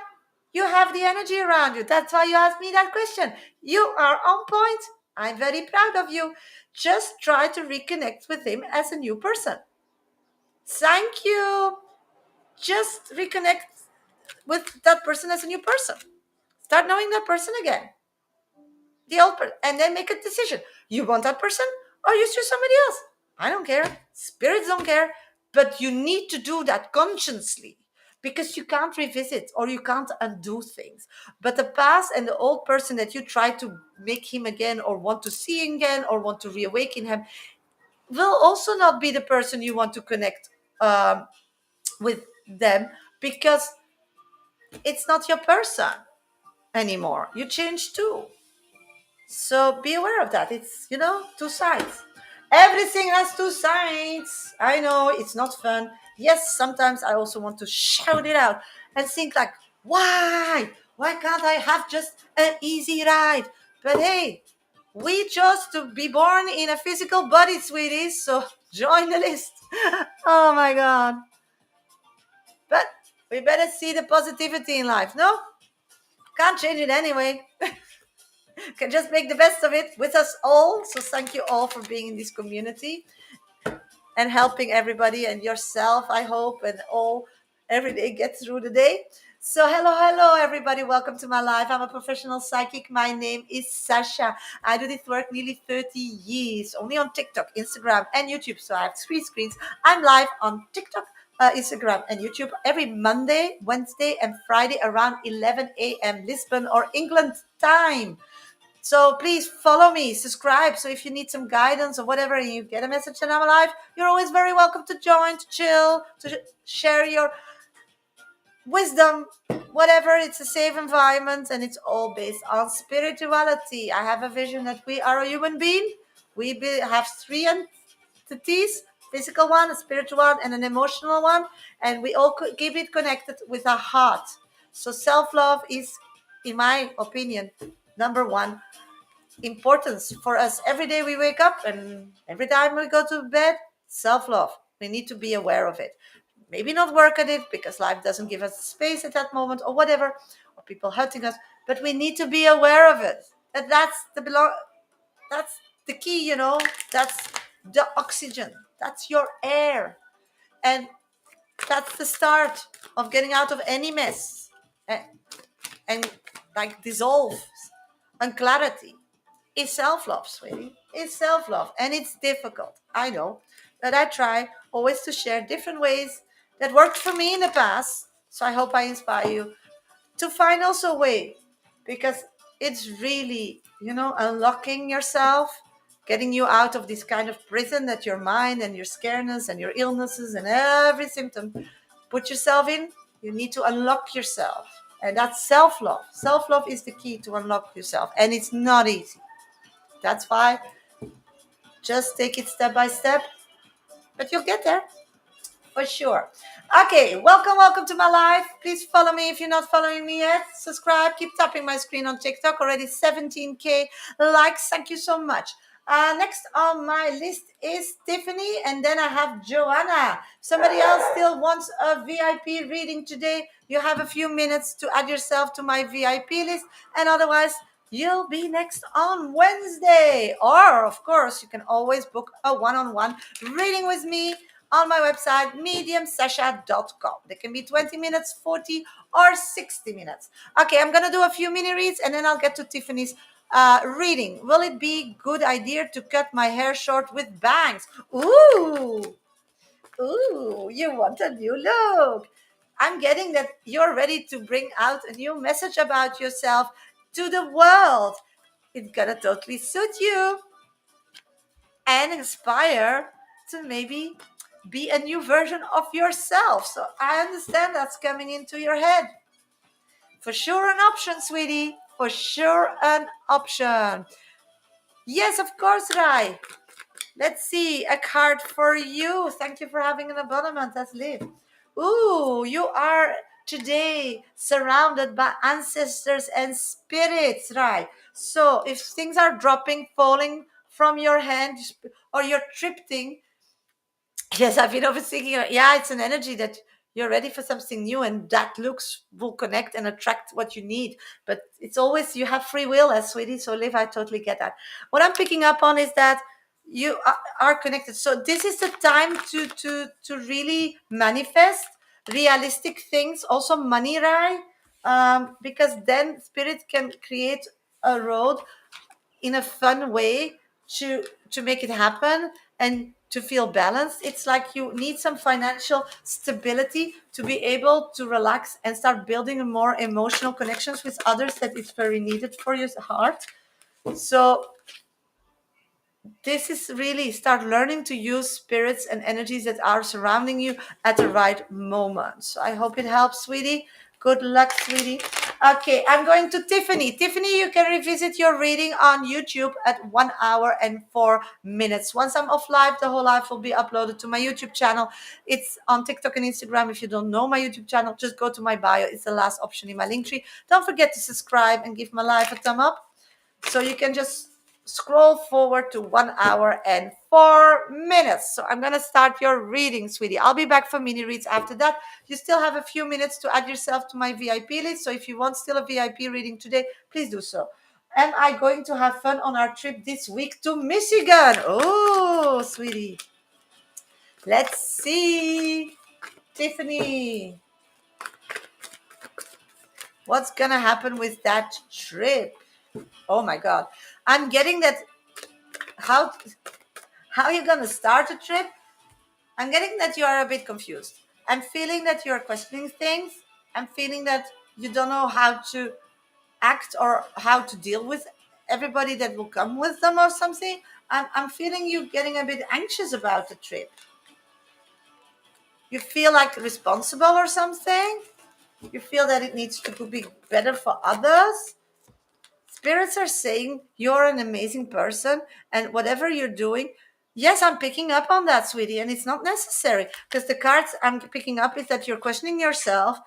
You have the energy around you. That's why you asked me that question. You are on point. I'm very proud of you. Just try to reconnect with him as a new person. Thank you. Just reconnect with that person as a new person. Start knowing that person again. The old person. And then make a decision. You want that person or you choose somebody else? I don't care. Spirits don't care. But you need to do that consciously, because you can't revisit or you can't undo things. But the past and the old person that you try to make him again or want to see again or want to reawaken him will also not be the person you want to connect with them, because it's not your person anymore. You change too. So be aware of that. It's, two sides. Everything has two sides. I know it's not fun. Yes, sometimes I also want to shout it out and think like, why? Why can't I have just an easy ride? But hey, we chose to be born in a physical body, sweeties. So join the list. Oh my God. But we better see the positivity in life, no? Can't change it anyway. Can just make the best of it with us all. So thank you all for being in this community and helping everybody and yourself, I hope, and all every day get through the day. So hello everybody, welcome to my life. I'm a professional psychic. My name is Sasha. I do this work nearly 30 years, only on TikTok, Instagram, and YouTube. So I have 3 screens. I'm live on TikTok, Instagram, and YouTube every Monday, Wednesday, and Friday around 11 a.m. Lisbon or England time. So please follow me, subscribe. So if you need some guidance or whatever, and you get a message that I'm alive, you're always very welcome to join, to chill, to share your wisdom, whatever. It's a safe environment, and it's all based on spirituality. I have a vision that we are a human being. Have 3 entities: physical one, a spiritual one, and an emotional one, and we all keep it connected with our heart. So self-love is, in my opinion, number one importance for us. Every day we wake up and every time we go to bed. Self-love, we need to be aware of it. Maybe not work at it because life doesn't give us space at that moment or whatever, or people hurting us, but we need to be aware of it. And that's the key. That's the oxygen, that's your air, and that's the start of getting out of any mess, and like dissolve and clarity. It's self-love, sweetie. It's self-love, and it's difficult, I know, but I try always to share different ways that worked for me in the past. So I hope I inspire you to find also a way, because it's really, unlocking yourself, getting you out of this kind of prison that your mind and your scaredness and your illnesses and every symptom put yourself in. You need to unlock yourself, and that's self-love. Self-love is the key to unlock yourself, and it's not easy. That's why just take it step by step, but you'll get there for sure. Okay, welcome to my life. Please follow me if you're not following me yet. Subscribe, keep tapping my screen on TikTok. Already 17K likes. Thank you so much. Next on my list is Tiffany, and then I have Joanna. Somebody else still wants a VIP reading today. You have a few minutes to add yourself to my VIP list, and otherwise, you'll be next on Wednesday. Or, of course, you can always book a one-on-one reading with me on my website, mediumsasha.com. They can be 20 minutes, 40, or 60 minutes. Okay, I'm going to do a few mini reads, and then I'll get to Tiffany's reading. Will it be good idea to cut my hair short with bangs? Ooh, you want a new look. I'm getting that you're ready to bring out a new message about yourself to the world. It's gonna totally suit you and inspire to maybe be a new version of yourself. So I understand that's coming into your head. For sure an option, sweetie. For sure an option. Yes, of course, Rai. Let's see. A card for you. Thank you for having an abonnement. Let's live. Ooh, you are today surrounded by ancestors and spirits, right? So if things are dropping, falling from your hand, or you're tripping, yes, I've been overthinking. Yeah, it's an energy that you're ready for something new, and that looks will connect and attract what you need. But it's always you have free will, as sweetie. So live, I totally get that. What I'm picking up on is that you are connected. So this is the time to really manifest realistic things. Also, money, right? Because then spirit can create a road in a fun way to make it happen and to feel balanced. It's like you need some financial stability to be able to relax and start building more emotional connections with others, that is very needed for your heart. So this is really start learning to use spirits and energies that are surrounding you at the right moment. So I hope it helps, sweetie. Good luck, sweetie. Okay, I'm going to Tiffany. Tiffany, you can revisit your reading on YouTube at 1 hour and 4 minutes. Once I'm off live, the whole live will be uploaded to my YouTube channel. It's on TikTok and Instagram. If you don't know my YouTube channel, just go to my bio. It's the last option in my link tree. Don't forget to subscribe and give my live a thumb up. So you can just scroll forward to 1 hour and 4 minutes. So I'm going to start your reading, sweetie. I'll be back for mini reads after that. You still have a few minutes to add yourself to my VIP list. So if you want still a VIP reading today, please do so. Am I going to have fun on our trip this week to Michigan? Oh, sweetie. Let's see. Tiffany, what's going to happen with that trip? Oh my God. I'm getting that. How are you going to start a trip? I'm getting that you are a bit confused. I'm feeling that you're questioning things. I'm feeling that you don't know how to act or how to deal with everybody that will come with them or something. I'm feeling you getting a bit anxious about the trip. You feel like responsible or something. You feel that it needs to be better for others. Spirits are saying you're an amazing person and whatever you're doing, yes, I'm picking up on that, sweetie, and it's not necessary because the cards I'm picking up is that you're questioning yourself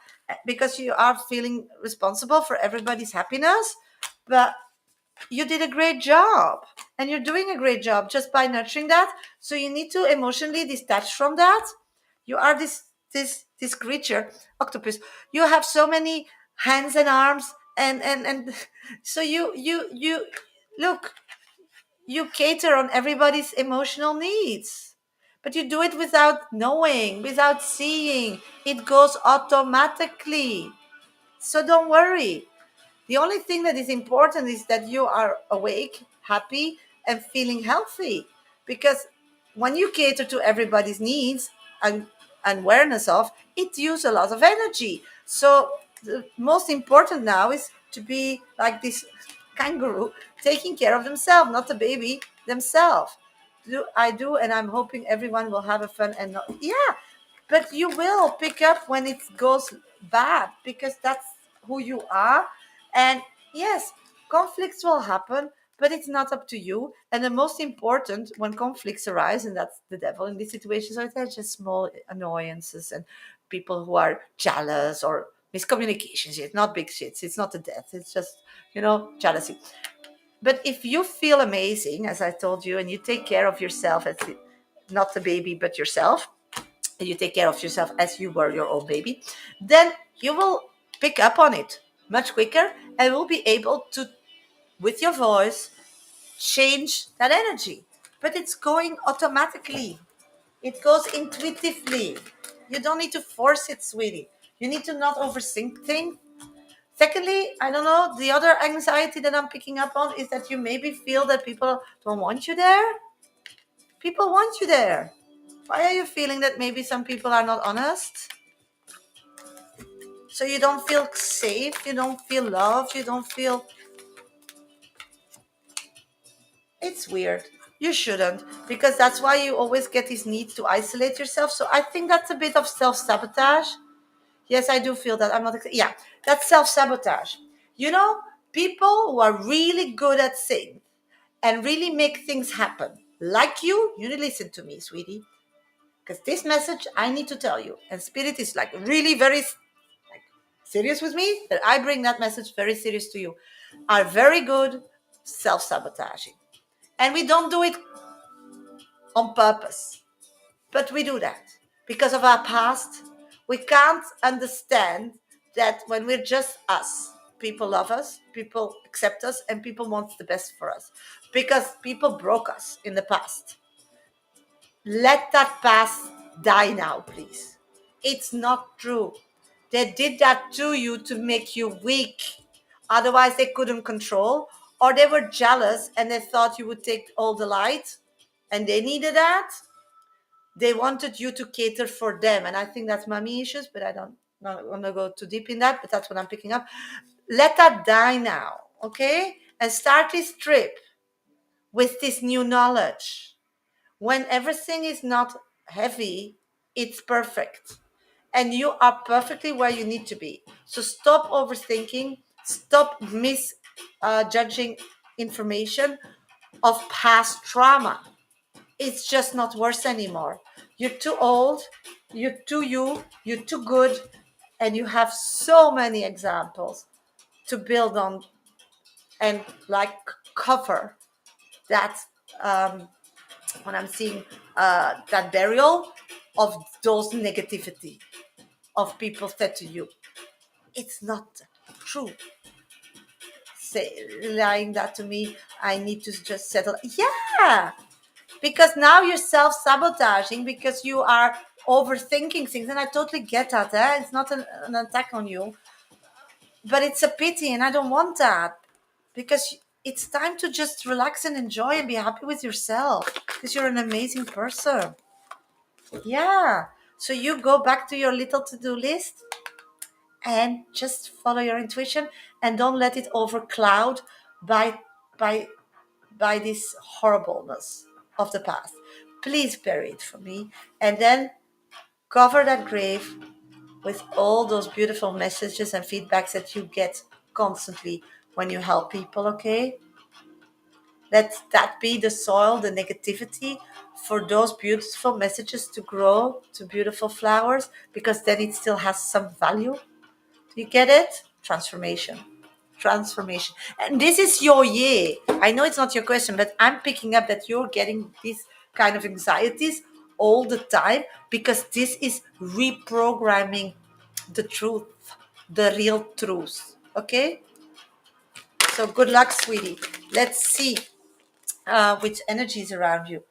because you are feeling responsible for everybody's happiness. But you did a great job and you're doing a great job just by nurturing that. So you need to emotionally detach from that. You are this creature, octopus. You have so many hands and arms and so you look, you cater on everybody's emotional needs, but you do it without knowing, without seeing. It goes automatically. So don't worry. The only thing that is important is that you are awake, happy, and feeling healthy. Because when you cater to everybody's needs and awareness of, it uses a lot of energy. So the most important now is to be like this kangaroo, taking care of themselves, not the baby, themselves. I do, and I'm hoping everyone will have a fun and not, yeah, but you will pick up when it goes bad because that's who you are. And yes, conflicts will happen, but it's not up to you. And the most important, when conflicts arise, and that's the devil in these situations, are they're just small annoyances and people who are jealous or miscommunications. It's not big shits. It's not the death. It's just, jealousy. But if you feel amazing, as I told you, and you take care of yourself as not the baby, but yourself, and you take care of yourself as you were your own baby, then you will pick up on it much quicker and will be able to, with your voice, change that energy. But it's going automatically, it goes intuitively. You don't need to force it, sweetie. You need to not overthink things. Secondly, I don't know, the other anxiety that I'm picking up on is that you maybe feel that people don't want you there. People want you there. Why are you feeling that maybe some people are not honest? So you don't feel safe, you don't feel loved, you don't feel. It's weird. You shouldn't, because that's why you always get this need to isolate yourself. So I think that's a bit of self sabotage. Yes, I do feel that. I'm not. Yeah, that's self sabotage. You know, people who are really good at things and really make things happen, like you need to listen to me, sweetie, because this message I need to tell you, and Spirit is like really very like serious with me, that I bring that message very serious to you, are very good self-sabotaging. And we don't do it on purpose, but we do that because of our past. We can't understand that when we're just us, people love us, people accept us, and people want the best for us because people broke us in the past. Let that past die now, please. It's not true. They did that to you to make you weak. Otherwise, they couldn't control, or they were jealous and they thought you would take all the light and they needed that. They wanted you to cater for them. And I think that's mommy issues, but I don't not want to go too deep in that, but that's what I'm picking up. Let that die now, okay? And start this trip with this new knowledge. When everything is not heavy, it's perfect. And you are perfectly where you need to be. So stop overthinking, stop misjudging information of past trauma. It's just not worse anymore. You're too old, you're too good, and you have so many examples to build on and like cover that when I'm seeing that burial of those negativity of people said to you. It's not true. Say lying that to me, I need to just settle. Yeah, because now you're self-sabotaging because you are overthinking things, and I totally get that. It's not an attack on you, but it's a pity, and I don't want that because it's time to just relax and enjoy and be happy with yourself because you're an amazing person. Yeah. So you go back to your little to-do list and just follow your intuition and don't let it overcloud by by by this horribleness of the past. Please bury it for me and then cover that grave with all those beautiful messages and feedbacks that you get constantly when you help people, okay? Let that be the soil, the negativity for those beautiful messages to grow to beautiful flowers because then it still has some value. You get it? Transformation. Transformation. And this is your year. I know it's not your question, but I'm picking up that you're getting these kind of anxieties all the time because this is reprogramming the truth, the real truth. Okay? So good luck, sweetie. Let's see which energies around you.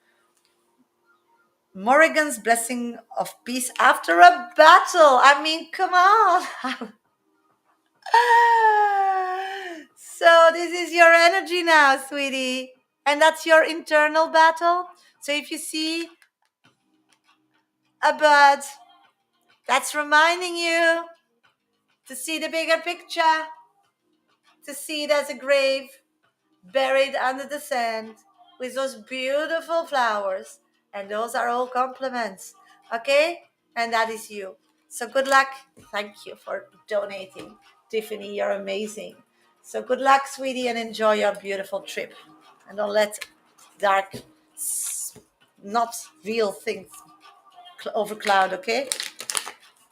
Morrigan's blessing of peace after a battle. I mean, come on. So this is your energy now, sweetie. And that's your internal battle. So if you see a bird, that's reminding you to see the bigger picture, to see it as a grave buried under the sand with those beautiful flowers. And those are all compliments. Okay? And that is you. So good luck. Thank you for donating. Tiffany, you're amazing. So good luck, sweetie, and enjoy your beautiful trip. And don't let dark, not real things overcloud, okay?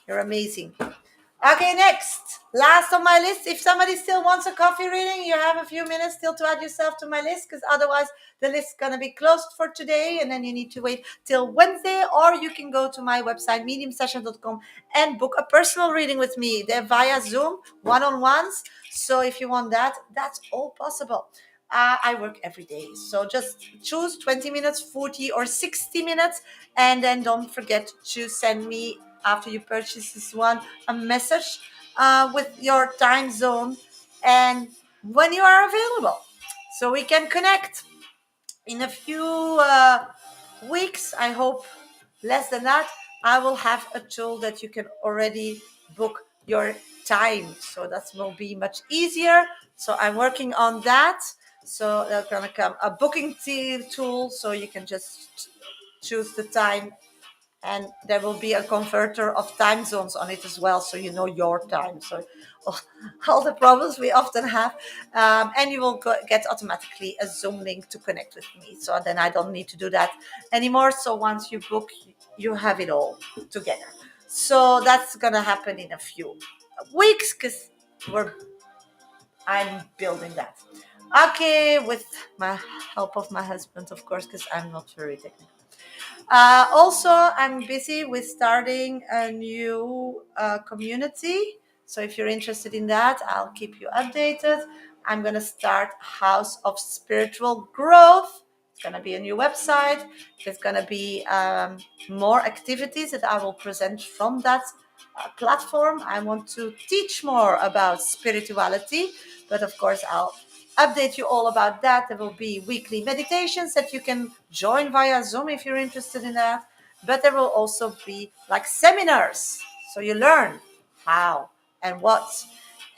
You're amazing. Okay, next. Last on my list. If somebody still wants a coffee reading, you have a few minutes still to add yourself to my list because otherwise the list is going to be closed for today and then you need to wait till Wednesday, or you can go to my website, mediumsession.com, and book a personal reading with me. They're via Zoom, one-on-ones. So if you want that, that's all possible. I work every day. So just choose 20 minutes, 40 or 60 minutes. And then don't forget to send me, after you purchase this one, a message with your time zone and when you are available. So we can connect in a few weeks. I hope less than that. I will have a tool that you can already book your time. So that will be much easier. So I'm working on that. So there's gonna come a booking tool, so you can just choose the time, and there will be a converter of time zones on it as well, so you know your time. So all the problems we often have, and you will get automatically a Zoom link to connect with me. So then I don't need to do that anymore. So once you book, you have it all together. So that's gonna happen in a few weeks because I'm building that. Okay, with my help of my husband, of course, because I'm not very technical. Also, I'm busy with starting a new community. So if you're interested in that, I'll keep you updated. I'm going to start House of Spiritual Growth. It's going to be a new website. There's going to be more activities that I will present from that platform. I want to teach more about spirituality, but of course, I'll update you all about that. There will be weekly meditations that you can join via Zoom if you're interested in that. But there will also be like seminars. So you learn how and what.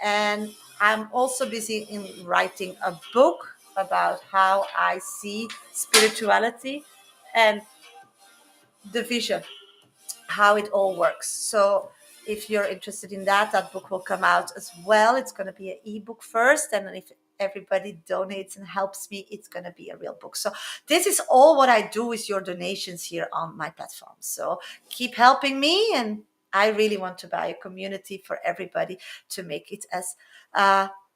And I'm also busy in writing a book about how I see spirituality and the vision, how it all works. So if you're interested in that, that book will come out as well. It's going to be an ebook first, and then if everybody donates and helps me, it's going to be a real book. So this is all what I do with your donations here on my platform. So keep helping me, and I really want to buy a community for everybody to make it as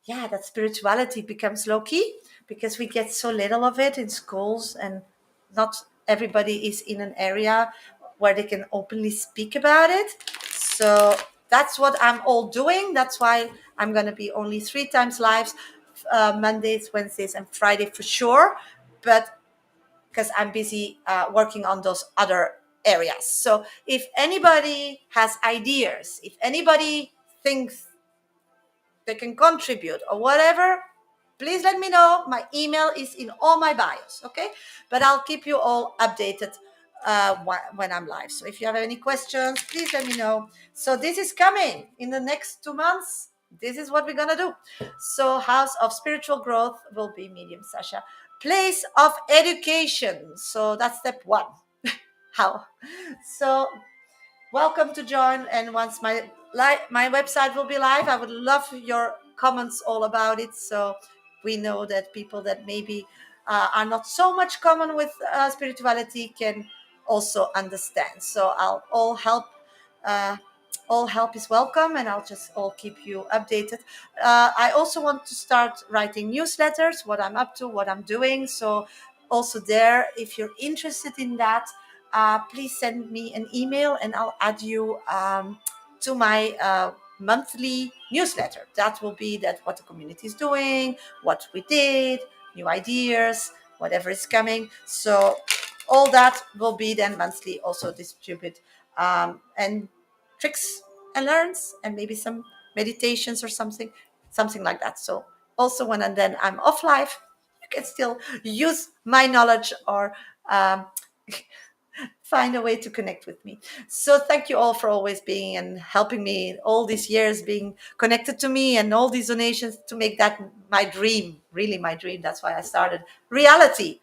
yeah, that spirituality becomes low key, because we get so little of it in schools, and not everybody is in an area where they can openly speak about it. So that's what I'm all doing. That's why I'm going to be only 3 times live, Mondays, Wednesdays, and Friday for sure. But because I'm busy working on those other areas. So if anybody has ideas, if anybody thinks they can contribute or whatever, please let me know. My email is in all my bios, okay? But I'll keep you all updated when I'm live. So if you have any questions, please let me know. So this is coming in the next 2 months. This is what we're gonna do. So House of Spiritual Growth will be Medium Sasha. Place of Education. So that's step one. How? So welcome to join, and once my website will be live, I would love your comments all about it, so we know that people that maybe are not so much common with spirituality can also understand. So I'll uh, all help is welcome, and I'll just all keep you updated. I also want to start writing newsletters, what I'm up to, what I'm doing. So also there, if you're interested in that, please send me an email, and I'll add you to my monthly newsletter. That will be that what the community is doing, what we did, new ideas, whatever is coming. So all that will be then monthly also distributed, and tricks and learns, and maybe some meditations or something like that. So also when and then I'm off live, you can still use my knowledge, or um, find a way to connect with me. So thank you all for always being and helping me all these years, being connected to me, and all these donations to make that my dream, really my dream. That's why I started reality.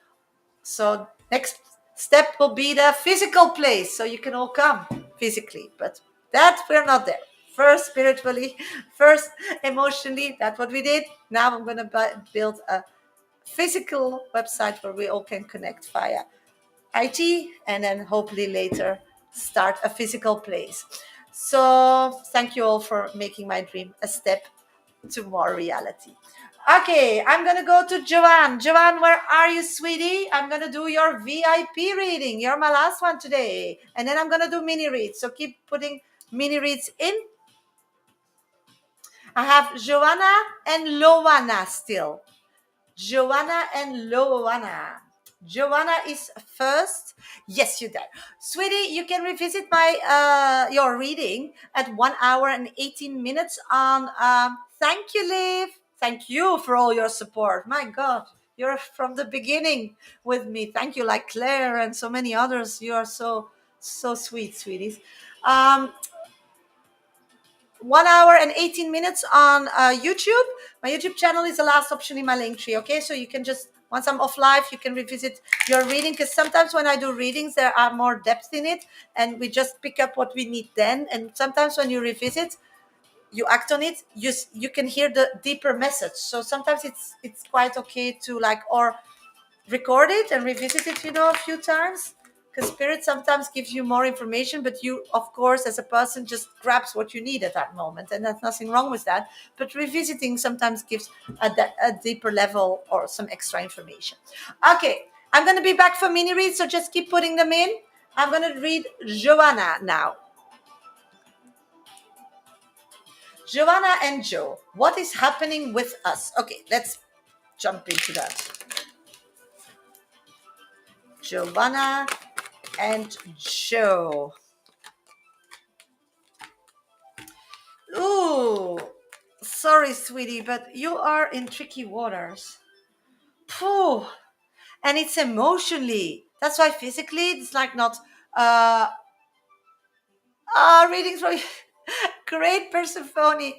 So next step will be the physical place, so you can all come physically. But that we're not there. First spiritually, first emotionally. That's what we did. Now I'm going to build a physical website where we all can connect via IT, and then hopefully later start a physical place. So thank you all for making my dream a step to more reality. Okay, I'm gonna go to Joanne. Joanne, where are you, sweetie? I'm gonna do your VIP reading. You're my last one today. And then I'm gonna do mini reads. So keep putting mini reads in. I have Joanna and Loana still. Joanna and Loana. Joanna is first. Yes, you did. Sweetie, you can revisit my your reading at 1 hour and 18 minutes on thank you, Liv. Thank you for all your support. My God, you're from the beginning with me. Thank you, like Claire and so many others. You are so sweet, sweeties. Um, 1 hour and 18 minutes on YouTube. My YouTube channel is the last option in my link tree. Okay, so you can just, once I'm off live, you can revisit your reading, because sometimes when I do readings, there are more depth in it, and we just pick up what we need then. And sometimes when you revisit, you act on it, you can hear the deeper message. So sometimes it's quite okay to like, or record it and revisit it, a few times, because spirit sometimes gives you more information, but you, of course, as a person, just grabs what you need at that moment, and there's nothing wrong with that. But revisiting sometimes gives a deeper level or some extra information. Okay, I'm going to be back for mini reads, so just keep putting them in. I'm going to read Joanna now. Joanna and Joe, what is happening with us? Okay, let's jump into that. Joanna and Joe. Ooh, sorry, sweetie, but you are in tricky waters. Phew. And it's emotionally. That's why physically it's like not uh readings from great Persephone.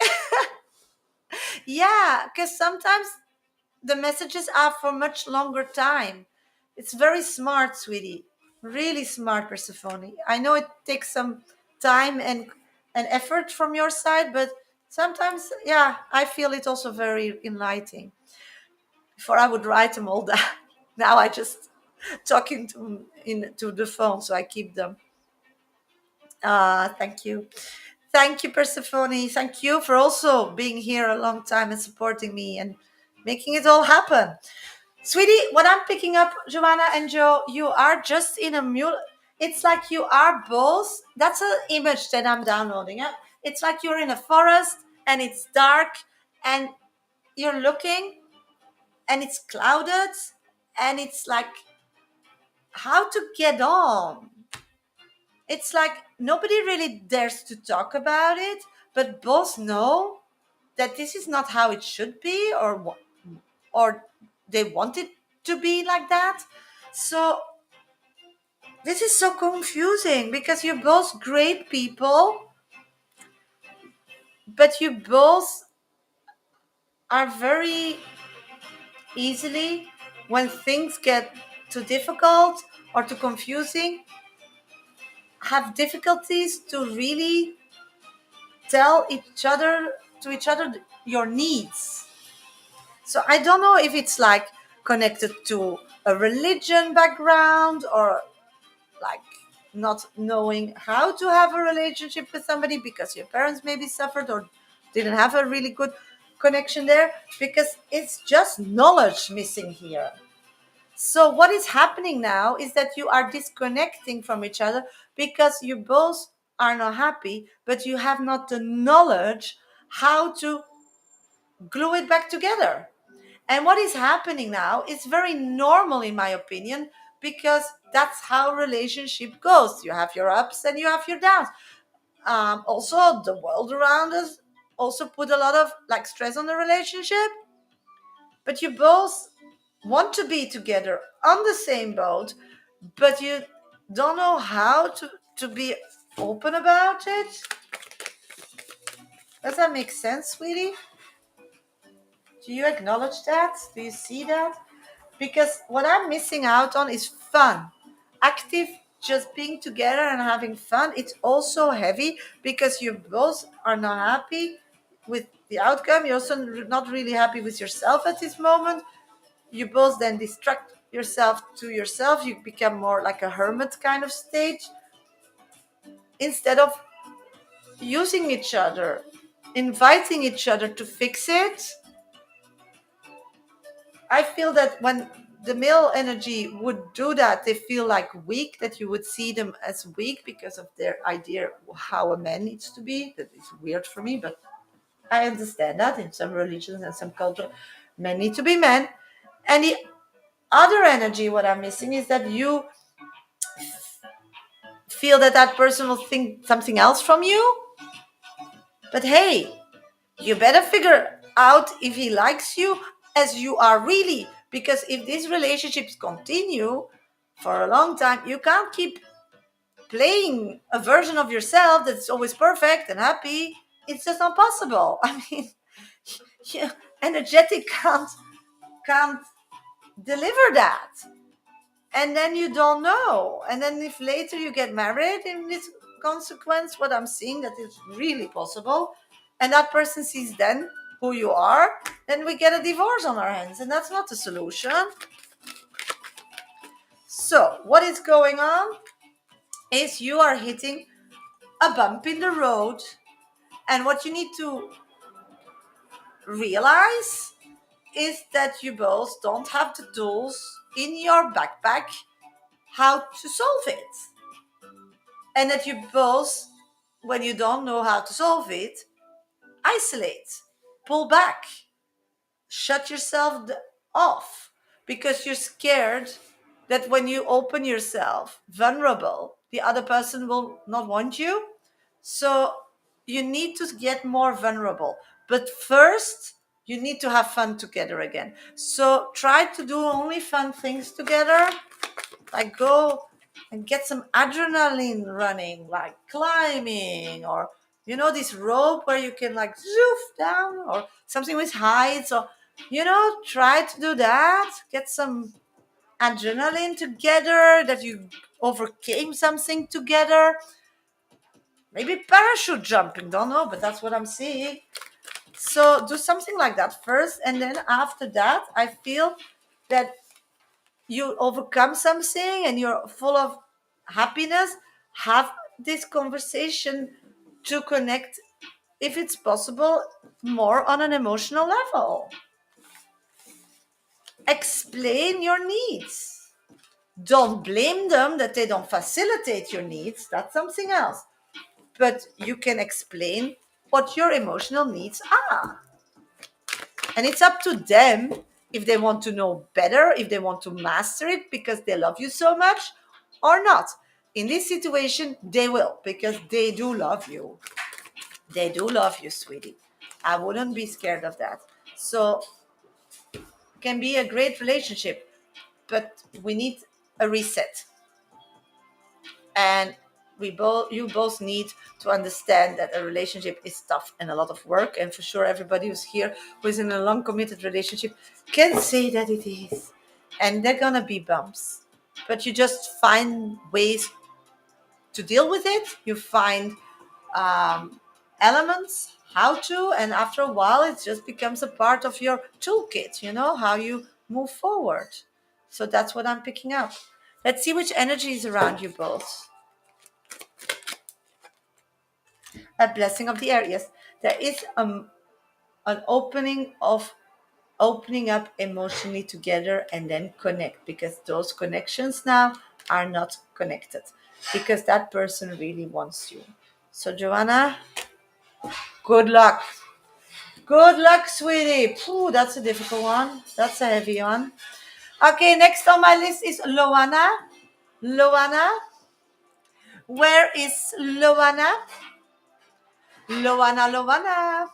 Yeah, because sometimes the messages are for much longer time. It's very smart, sweetie. Really smart, Persephone. I know it takes some time and effort from your side, but sometimes, yeah, I feel it also very enlightening. Before I would write them all down. Now I just talking to the phone, so I keep them. Thank you. Thank you, Persephone. Thank you for also being here a long time and supporting me and making it all happen. Sweetie, what I'm picking up, Joanna and Joe, you are just in a mule. It's like you are both. That's an image that I'm downloading. Yeah? It's like you're in a forest and it's dark and you're looking and it's clouded and it's like how to get on. It's like nobody really dares to talk about it, but both know that this is not how it should be, or they want it to be like that. So this is so confusing because you're both great people, but you both are very easily, when things get too difficult or too confusing, have difficulties to really tell each other your needs. So I don't know if it's like connected to a religion background or like not knowing how to have a relationship with somebody because your parents maybe suffered or didn't have a really good connection there, because it's just knowledge missing here. So what is happening now is that you are disconnecting from each other because you both are not happy, but you have not the knowledge how to glue it back together. And what is happening now is very normal, in my opinion, because that's how relationship goes. You have your ups and you have your downs. Also, the world around us also put a lot of like stress on the relationship, but you both want to be together on the same boat, but you don't know how to be open about it. Does that make sense, sweetie? Do you acknowledge that? Do you see that? Because what I'm missing out on is fun. Active, just being together and having fun. It's also heavy because you both are not happy with the outcome. You're also not really happy with yourself at this moment. You both then distract yourself to yourself. You become more like a hermit kind of stage instead of using each other, inviting each other to fix it. I feel that when the male energy would do that, they feel like weak, that you would see them as weak because of their idea of how a man needs to be. That is weird for me, but I understand that in some religions and some culture, men need to be men. And the other energy, what I'm missing, is that you feel that that person will think something else from you. But hey, you better figure out if he likes you as you are really. Because if these relationships continue for a long time, you can't keep playing a version of yourself that's always perfect and happy. It's just not possible. I mean, yeah, energetic can't deliver that. And then you don't know. And then if later you get married in this consequence, what I'm seeing that is really possible, and that person sees then who you are, then we get a divorce on our hands, and that's not the solution. So what is going on is you are hitting a bump in the road, and what you need to realize is that you both don't have the tools in your backpack how to solve it. And that you both, when you don't know how to solve it, isolate, pull back, shut yourself off, because you're scared that when you open yourself vulnerable, the other person will not want you. So you need to get more vulnerable, but first you need to have fun together again. So try to do only fun things together, like go and get some adrenaline running, like climbing, or this rope where you can like zoof down, or something with heights, or Try to do that. Get some adrenaline together, that you overcame something together. Maybe parachute jumping, don't know, but that's what I'm seeing. So do something like that first, and then after that, I feel that you overcome something and you're full of happiness. Have this conversation to connect, if it's possible, more on an emotional level. Explain your needs. Don't blame them that they don't facilitate your needs. That's something else. But you can explain what your emotional needs are. And it's up to them if they want to know better, if they want to master it because they love you so much or not. In this situation, they will, because they do love you. They do love you, sweetie. I wouldn't be scared of that. So, it can be a great relationship, but we need a reset. And you both need to understand that a relationship is tough and a lot of work, and for sure everybody who's here who is in a long committed relationship can say that it is. And they're gonna be bumps, but you just find ways to deal with it. You find um, elements how to, and after a while it just becomes a part of your toolkit, how you move forward. So that's what I'm picking up. Let's see which energy is around you both. A blessing of the air. Yes, there is an opening up emotionally together and then connect, because those connections now are not connected, because that person really wants you. So Joanna, good luck. Good luck, sweetie. Phew, that's a difficult one. That's a heavy one. Okay, next on my list is Loana. Loana, where is Loana? Loana.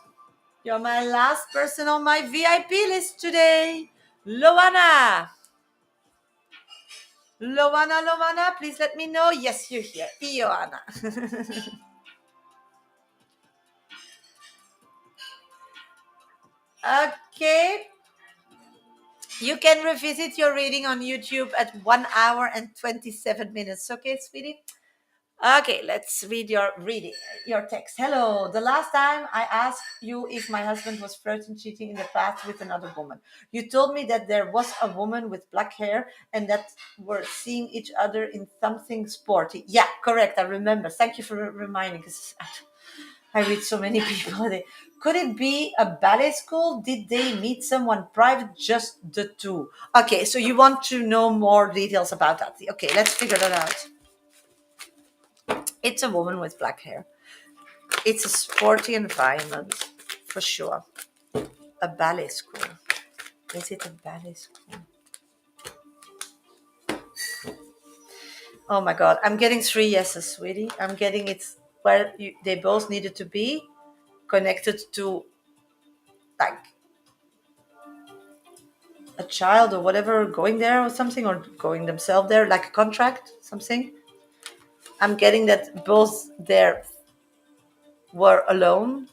You're my last person on my VIP list today. Loana. Loana, please let me know. Yes, you're here. Ioana. Okay. You can revisit your reading on YouTube at 1 hour and 27 minutes. Okay, sweetie? Okay, let's read your text. Hello. The last time I asked you if my husband was flirting, cheating in the past with another woman, you told me that there was a woman with black hair and that were seeing each other in something sporty. Yeah, correct. I remember. Thank you for reminding, because I read so many people. Could it be a ballet school? Did they meet someone private? Just the two. Okay, so you want to know more details about that. Okay, let's figure that out. It's a woman with black hair. It's a sporty environment, for sure. A ballet school. Is it a ballet school? Oh my God, I'm getting 3 yeses, sweetie. I'm getting it's where they both needed to be connected to, like, a child or whatever, going there or something, or going themselves there, like a contract, something. I'm getting that both there were alone,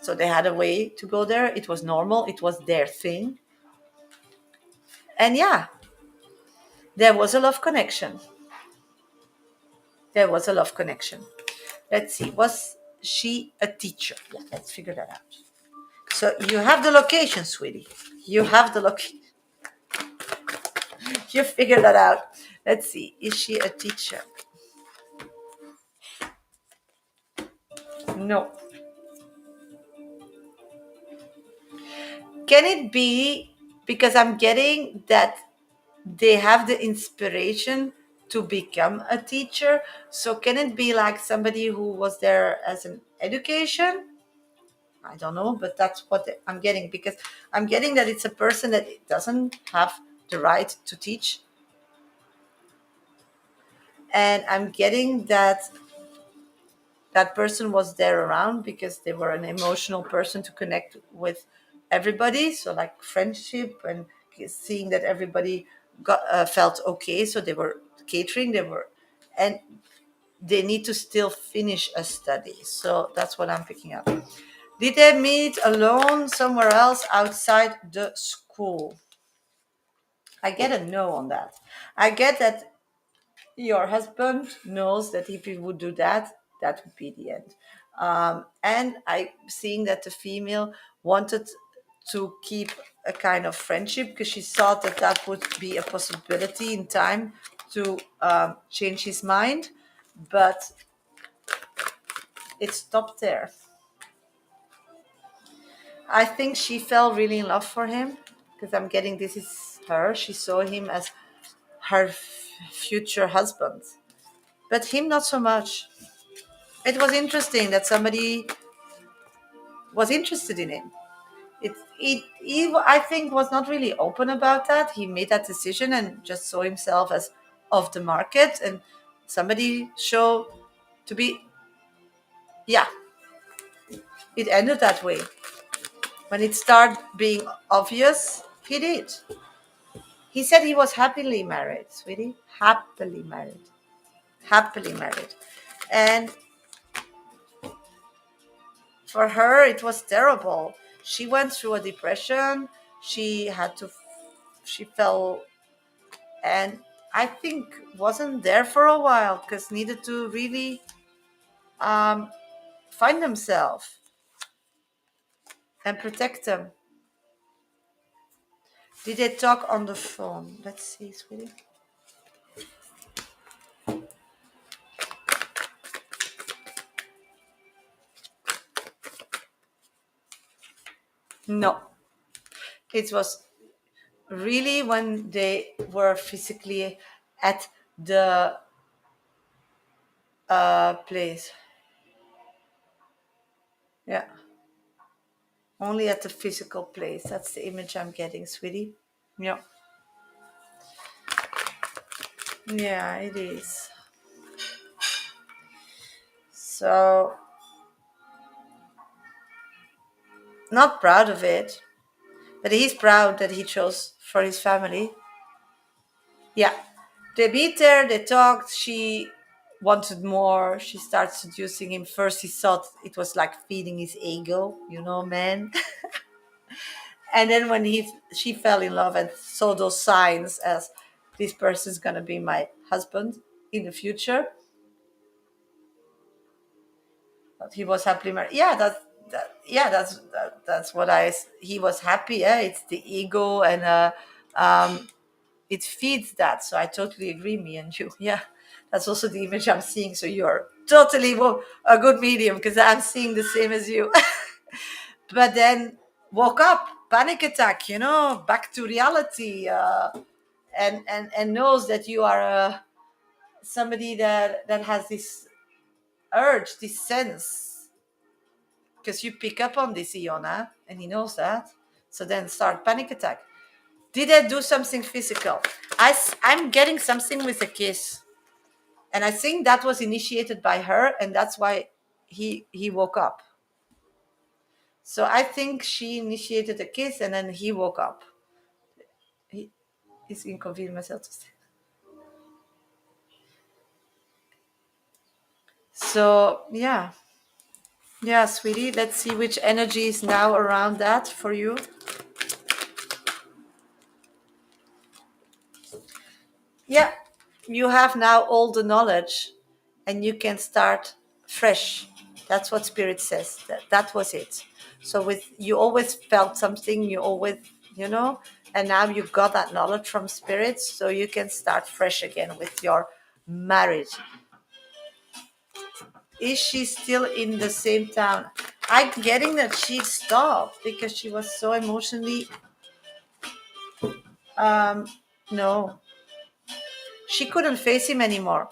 so they had a way to go there. It was normal, it was their thing. And yeah, there was a love connection. There was a love connection. Let's see. Was she a teacher? Yeah, let's figure that out. So you have the location, sweetie. You have the location. You figure that out. Let's see. Is she a teacher? No. Can it be because I'm getting that they have the inspiration to become a teacher? So can it be like somebody who was there as an education? I don't know, but that's what I'm getting, because I'm getting that it's a person that doesn't have the right to teach. And I'm getting that that person was there around because they were an emotional person to connect with everybody. So, like, friendship and seeing that everybody felt okay. So they were catering, and they need to still finish a study. So that's what I'm picking up. Did they meet alone somewhere else outside the school? I get a no on that. I get that your husband knows that if he would do that, that would be the end. And I seeing that the female wanted to keep a kind of friendship because she thought that that would be a possibility in time to change his mind, but it stopped there. I think she fell really in love for him because I'm getting this is her. She saw him as her future husband, but him not so much. It was interesting that somebody was interested in him. He, I think, was not really open about that. He made that decision and just saw himself as off the market, and somebody showed to be, yeah, it ended that way. When it started being obvious, he did. He said he was happily married, sweetie. Happily married. Happily married. And for her, it was terrible. She went through a depression. She had to, she fell, and I think wasn't there for a while because needed to really um, find himself and protect them. Did they talk on the phone? Let's see, sweetie. No, it was really when they were physically at the place. Yeah, only at the physical place. That's the image I'm getting, sweetie. Yeah, yeah, it is. So, not proud of it, but he's proud that he chose for his family. Yeah, they beat there, they talked. She wanted more. She started seducing him. First, he thought it was like feeding his ego, man. And then when she fell in love and saw those signs as this person's gonna be my husband in the future, but he was happily married. Yeah, that's what he was happy. It's the ego, and um, it feeds that. So I totally agree, me and you. Yeah, that's also the image I'm seeing. So you're totally a good medium because I'm seeing the same as you. But then woke up, panic attack, back to reality, and knows that you are somebody that has this urge, this sense, because you pick up on this, Iona, and he knows that. So then start panic attack. Did I do something physical? I'm getting something with a kiss, and I think that was initiated by her, and that's why he woke up. So I think she initiated a kiss, and then he woke up. He, he's inconvenient myself to say. So yeah, sweetie. Let's see which energy is now around that for you. Yeah, you have now all the knowledge, and you can start fresh. That's what spirit says. That was it. So with you always felt something. You always, and now you got that knowledge from spirit, so you can start fresh again with your marriage. Is she still in the same town? I'm getting that she stopped because she was so emotionally. Um, no, she couldn't face him anymore.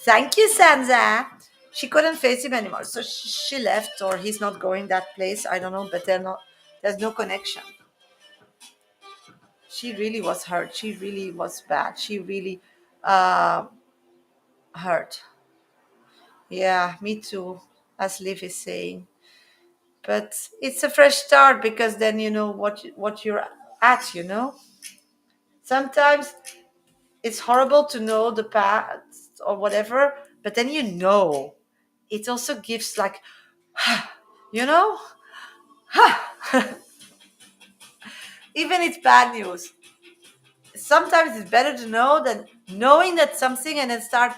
Thank you, Sansa. She couldn't face him anymore, so she left, or he's not going that place. I don't know, but they're not. There's no connection. She really was hurt. She really was bad. She really uh, hurt. Yeah, me too. As Liv is saying, but it's a fresh start because then you know what you're at. Sometimes it's horrible to know the past or whatever, but then it also gives like, you know Even it's bad news. Sometimes it's better to know than knowing that something and then start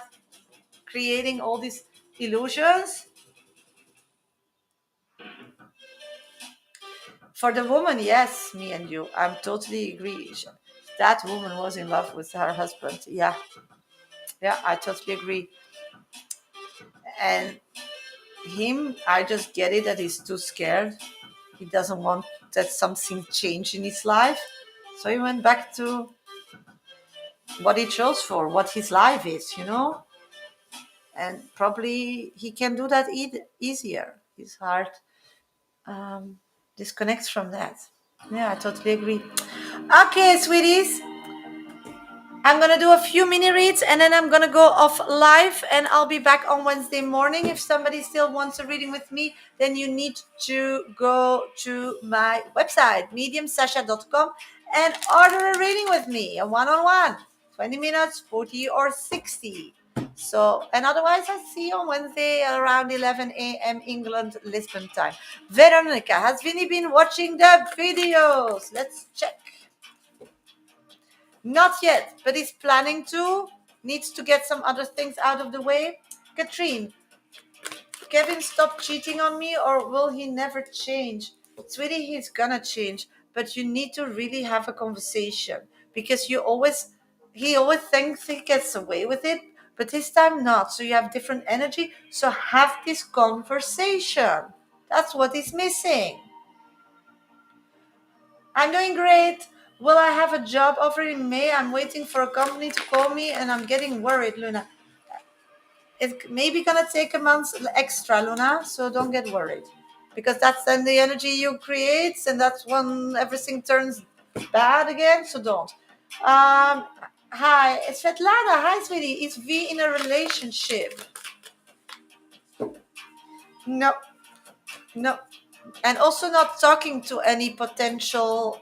creating all these illusions. For the woman, yes, me and you, I'm totally agree. That woman was in love with her husband. Yeah, yeah, I totally agree. And him, I just get it that he's too scared. He doesn't want that something change in his life. So he went back to what he chose for, what his life is, And probably he can do that easier. His heart disconnects from that. Yeah, I totally agree. Okay, sweeties, I'm gonna do a few mini reads and then I'm gonna go off live and I'll be back on Wednesday morning. If somebody still wants a reading with me, then you need to go to my website, mediumsasha.com, and order a reading with me, a one-on-one, 20 minutes, 40 or 60. So, and otherwise, I see you on Wednesday around 11 a.m. England, Lisbon time. Veronica, has Vinny been watching the videos? Let's check. Not yet, but he's planning to. Needs to get some other things out of the way. Katrine, Kevin stop cheating on me or will he never change? Sweetie, he's gonna change, but you need to really have a conversation because he always thinks he gets away with it, but this time not. So you have different energy. So have this conversation. That's what is missing. I'm doing great. Will I have a job offer in May? I'm waiting for a company to call me and I'm getting worried, Luna. It's maybe gonna take a month extra, Luna, so don't get worried. Because that's then the energy you create and that's when everything turns bad again, so don't. Hi, it's Svetlana. Hi, sweetie. Is V in a relationship? No, no. And also not talking to any potential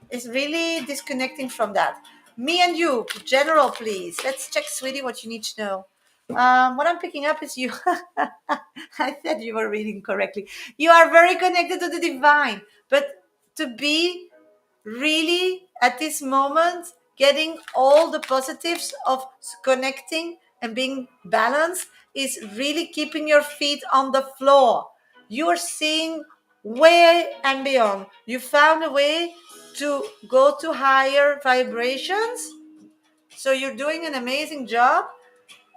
is really disconnecting from that. Me and you, general, please. Let's check, sweetie, what you need to know. What I'm picking up is you. I said you were reading correctly. You are very connected to the divine, but to be really at this moment getting all the positives of connecting and being balanced is really keeping your feet on the floor. You're seeing way and beyond. You found a way to go to higher vibrations. So you're doing an amazing job.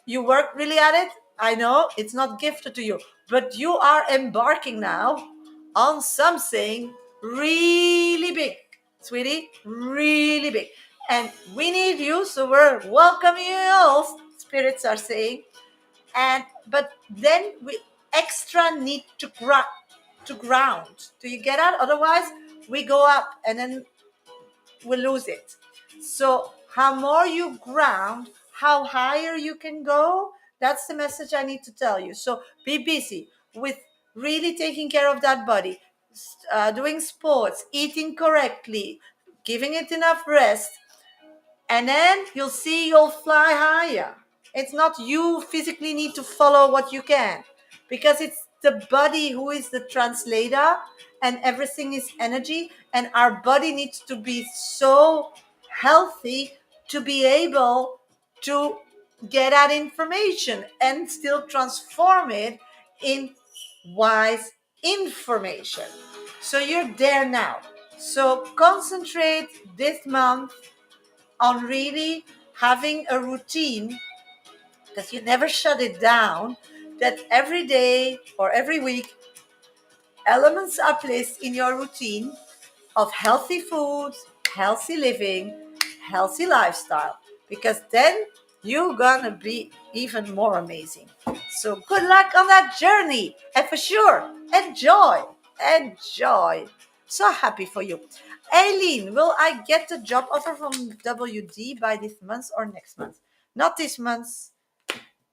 You work really at it. I know it's not gifted to you, but you are embarking now on something really big, sweetie, really big. And we need you, so we're welcoming you all, spirits are saying. And but then we extra need to ground. Do you get that? Otherwise, we go up and then we lose it. So, how more you ground, how higher you can go, that's the message I need to tell you. So, be busy with really taking care of that body, doing sports, eating correctly, giving it enough rest, and then you'll see you'll fly higher. It's not you physically need to follow what you can because it's the body who is the translator and everything is energy and our body needs to be so healthy to be able to get that information and still transform it in wise information. So you're there now. So concentrate this month on really having a routine because you never shut it down, that every day or every week elements are placed in your routine of healthy foods, healthy living, healthy lifestyle, because then you're gonna be even more amazing. So good luck on that journey, and for sure, enjoy. So happy for you. Aileen, will I get the job offer from WD by this month or next month? Not this month,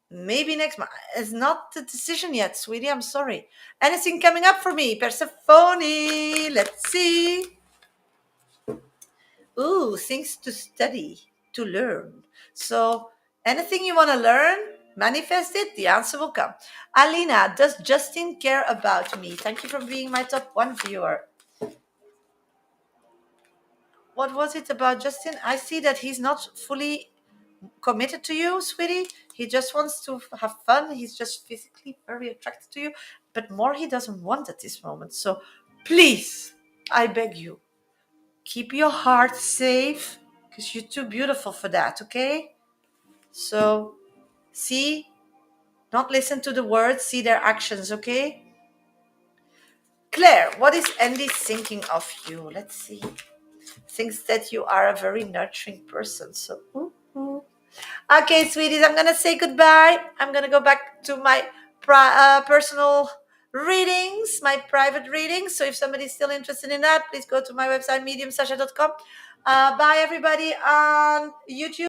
maybe next month. It's not the decision yet, sweetie. I'm sorry. Anything coming up for me? Persephone, let's see. Ooh, things to study, to learn. So, anything you want to learn, Manifest it, the answer will come. Alina, does Justin care about me? Thank you for being my top one viewer. What was it about Justin? I see that he's not fully committed to you, sweetie. He just wants to have fun. He's just physically very attracted to you, but more he doesn't want at this moment. So please, I beg you, keep your heart safe because you're too beautiful for that, okay? So see, not listen to the words, see their actions, okay? Claire, what is Andy thinking of you? Let's see. Thinks that you are a very nurturing person. So, okay, sweeties, I'm gonna say goodbye. I'm gonna go back to my personal readings, my private readings. So, if somebody's still interested in that, please go to my website, mediumsasha.com. Bye, everybody on YouTube.